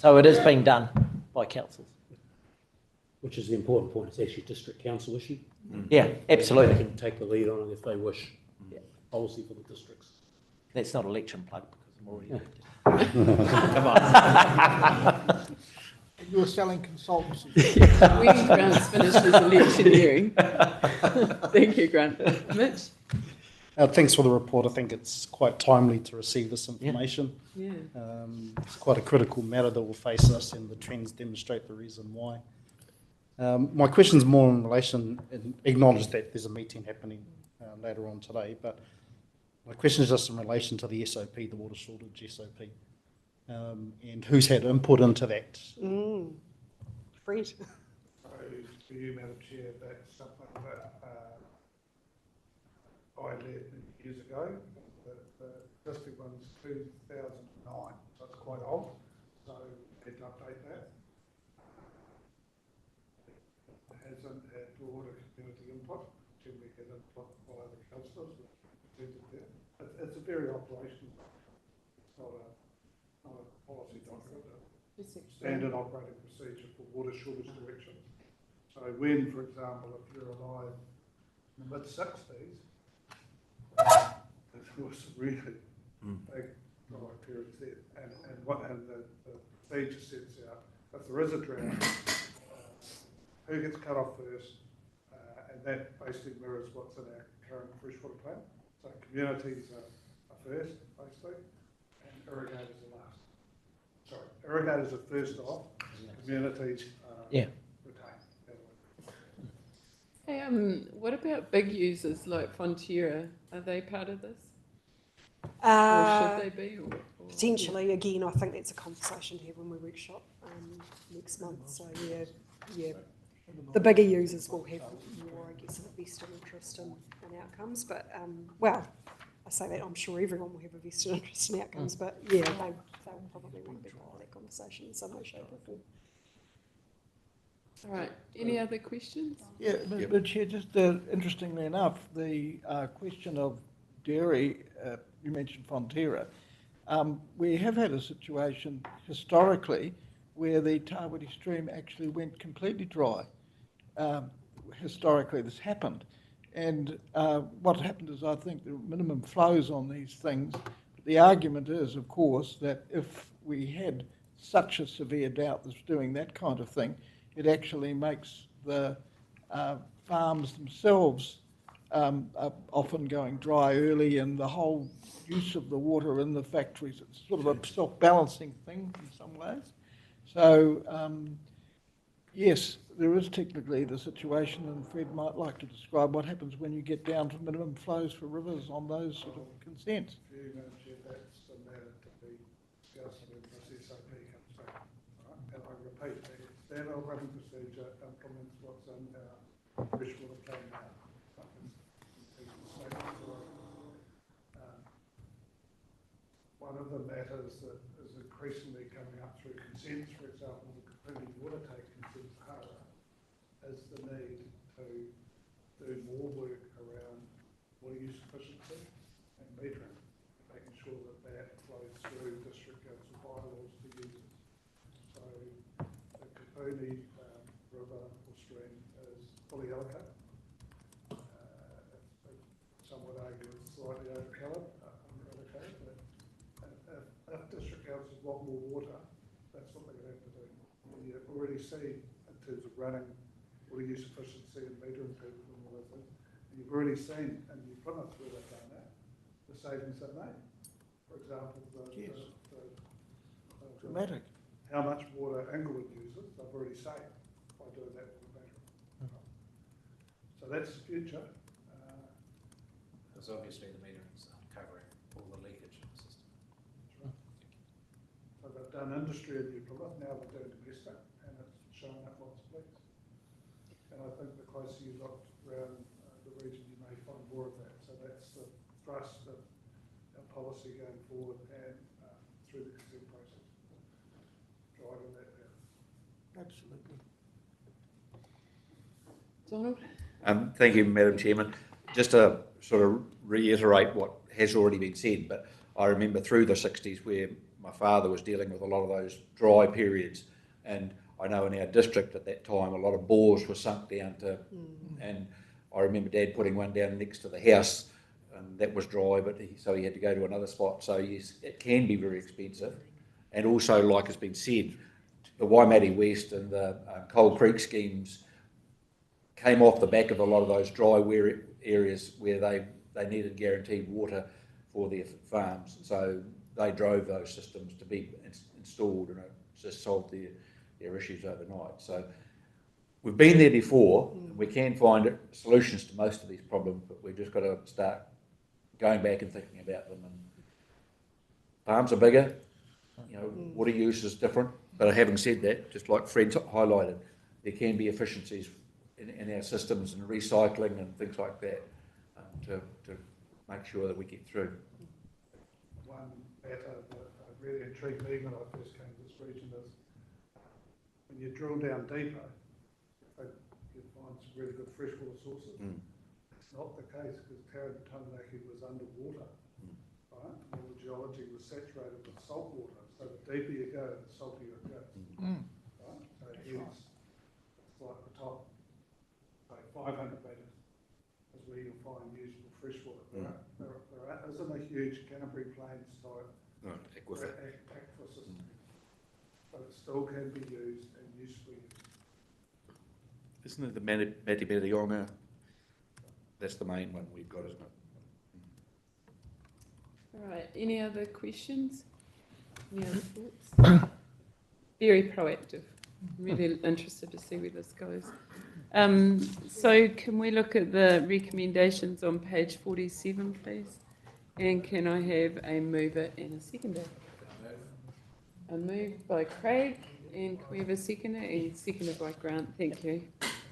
So it is being done by councils. Which is the important point, it's actually a district council issue. Yeah, absolutely. They can take the lead on it if they wish. Yeah. Policy for the districts. That's not an election plug because I'm already elected. Come on. You're selling consultancy. When Grant's finished his electioneering. Thank you, Grant. Mitch? Thanks for the report. I think it's quite timely to receive this information. Yeah. It's quite a critical matter that will face us, and the trends demonstrate the reason why. My question is more in relation, and acknowledge that there's a meeting happening later on today, but my question is just in relation to the SOP, the water shortage SOP, and who's had input into that. Fred? So for you, Madam Chair, that's something that I led years ago. The district one's 2009, so it's quite old, so I had to update that. It hasn't had broader community input. Generally get input by the councillors. It's a very operational, it's not a policy document, it's a standard operating procedure for water shortage direction. So when, for example, if you're alive in the mid-60s, there was really big dry periods there, and the procedure sets out if there is a drought, who gets cut off first, and that basically mirrors what's in our current freshwater plan. So communities are first, basically, and irrigators are last. Sorry, irrigators are first off, communities are retained. Hey, what about big users like Fonterra? Are they part of this? Or should they be? Or Potentially, again, I think that's a conversation to have when we workshop next month. So yeah, the bigger users will have more, I guess, of a vested interest in outcomes. But well, I say that I'm sure everyone will have a vested interest in outcomes. But yeah, they'll probably want to be part of that conversation in some way, shape, or form. All right. Any other questions? Yeah, the Chair, just interestingly enough, the question of dairy, you mentioned Fonterra. We have had a situation historically where the Tāwiri stream actually went completely dry. Historically, this happened. And what happened is, I think, the minimum flows on these things. The argument is, of course, that if we had such a severe drought that's doing that kind of thing, it actually makes the farms themselves often going dry early, and the whole use of the water in the factories, it's sort of a self-balancing thing in some ways. So, yes, there is technically the situation, and Fred might like to describe what happens when you get down to minimum flows for rivers on those sort of consents. That's the matter to be discussed when this SOP comes back. Right? And I repeat, the standard operating procedure implements what's in our freshwater plan now. One of the matters that is increasingly coming up through consents, for example, the Kapuni water take consent para, is the need to do more work around water use efficiency and metering, making sure that that flows through district council bylaws to users. So the Kapuni river or stream is fully allocated. Some would argue it's slightly overcoloured, allocated, but if district councils want more water, that's what they're going to have to do. And you already see, in terms of running water use efficiency and metering people and all those things, and you've already seen in New Plymouth where they've done that, the savings they've made. For example, dramatic. How much water Inglewood uses, they've already saved by doing that with metering. So that's the future. Because obviously the metering's covering all the leakage in the system. So they've done industry in New Plymouth, now they're doing domestic, and it's showing up lots of places. And I think the closer you look around the region, you may find more of that. So that's the thrust of our policy going forward and through the consent process, driving that down. Absolutely. Donald? Thank you, Madam Chairman. Just to sort of reiterate what has already been said, but I remember through the 60s where my father was dealing with a lot of those dry periods, and I know in our district at that time a lot of bores were sunk down to, and I remember Dad putting one down next to the house, and that was dry, but so he had to go to another spot. So yes, it can be very expensive, and also, like has been said, the Waimate West and the Coal Creek schemes came off the back of a lot of those dry areas where they needed guaranteed water for their farms. So they drove those systems to be installed, and it just solved their issues overnight. So we've been there before, and we can find solutions to most of these problems, but we've just got to start going back and thinking about them. And farms are bigger, water use is different, but having said that, just like Fred highlighted, there can be efficiencies in our systems and recycling and things like that to make sure that we get through. One matter that really intrigued me when I first came to this region is when you drill down deeper, you find some really good freshwater sources. It's not the case because Taranaki was underwater, right? And all the geology was saturated with salt water. So the deeper you go, the saltier it goes. Right? So hence, it's like the top, say 500 metres is where you'll find usable freshwater. There isn't a huge Canterbury Plains type aquifer system, but it still can be used and usefully used. Isn't it the Matibiriona? That's the main one we've got, isn't it? All right. Any other questions? Any other thoughts? Very proactive. Really interested to see where this goes. So can we look at the recommendations on page 47, please? And can I have a mover and a seconder? A move by Craig, and can we have a seconder? And seconded by Grant, thank you.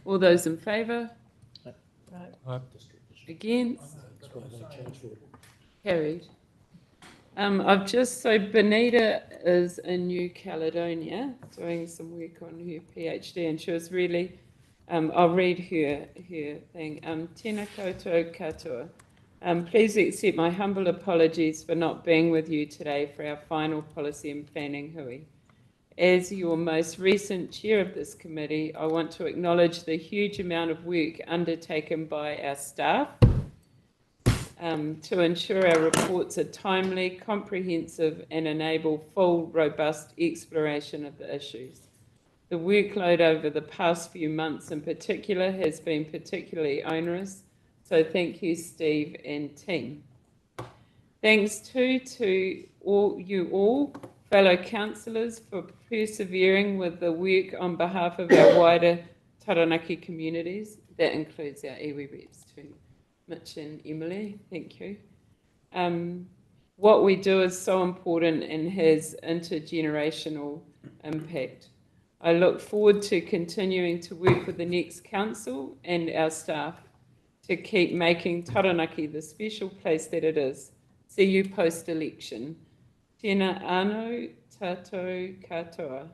All those in favour? Against? Carried. I've just, so Benita is in New Caledonia doing some work on her PhD, and she was really, I'll read her thing. Tēnā koutou katoa. Please accept my humble apologies for not being with you today for our final policy and planning hui. As your most recent chair of this committee, I want to acknowledge the huge amount of work undertaken by our staff to ensure our reports are timely, comprehensive, and enable full, robust exploration of the issues. The workload over the past few months in particular has been particularly onerous, so thank you, Steve and team. Thanks to all fellow councillors for persevering with the work on behalf of our wider Taranaki communities. That includes our iwi reps too. Mitch and Emily, thank you. What we do is so important and has intergenerational impact. I look forward to continuing to work with the next council and our staff to keep making Taranaki the special place that it is. See you post-election. Tēnā anō tātou katoa.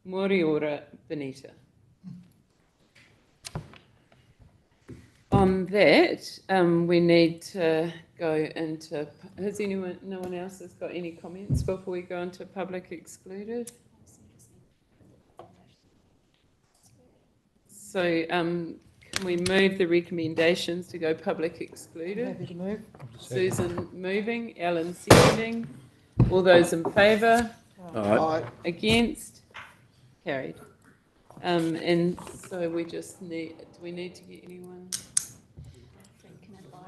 Mori ora, Benita. On that, we need to go into, no one else has got any comments before we go into public excluded? So can we move the recommendations to go public excluded? Happy to move. Susan moving, Alan seconding. All those in favour? Aye. Against? Carried. And so we just need, do we need to get anyone?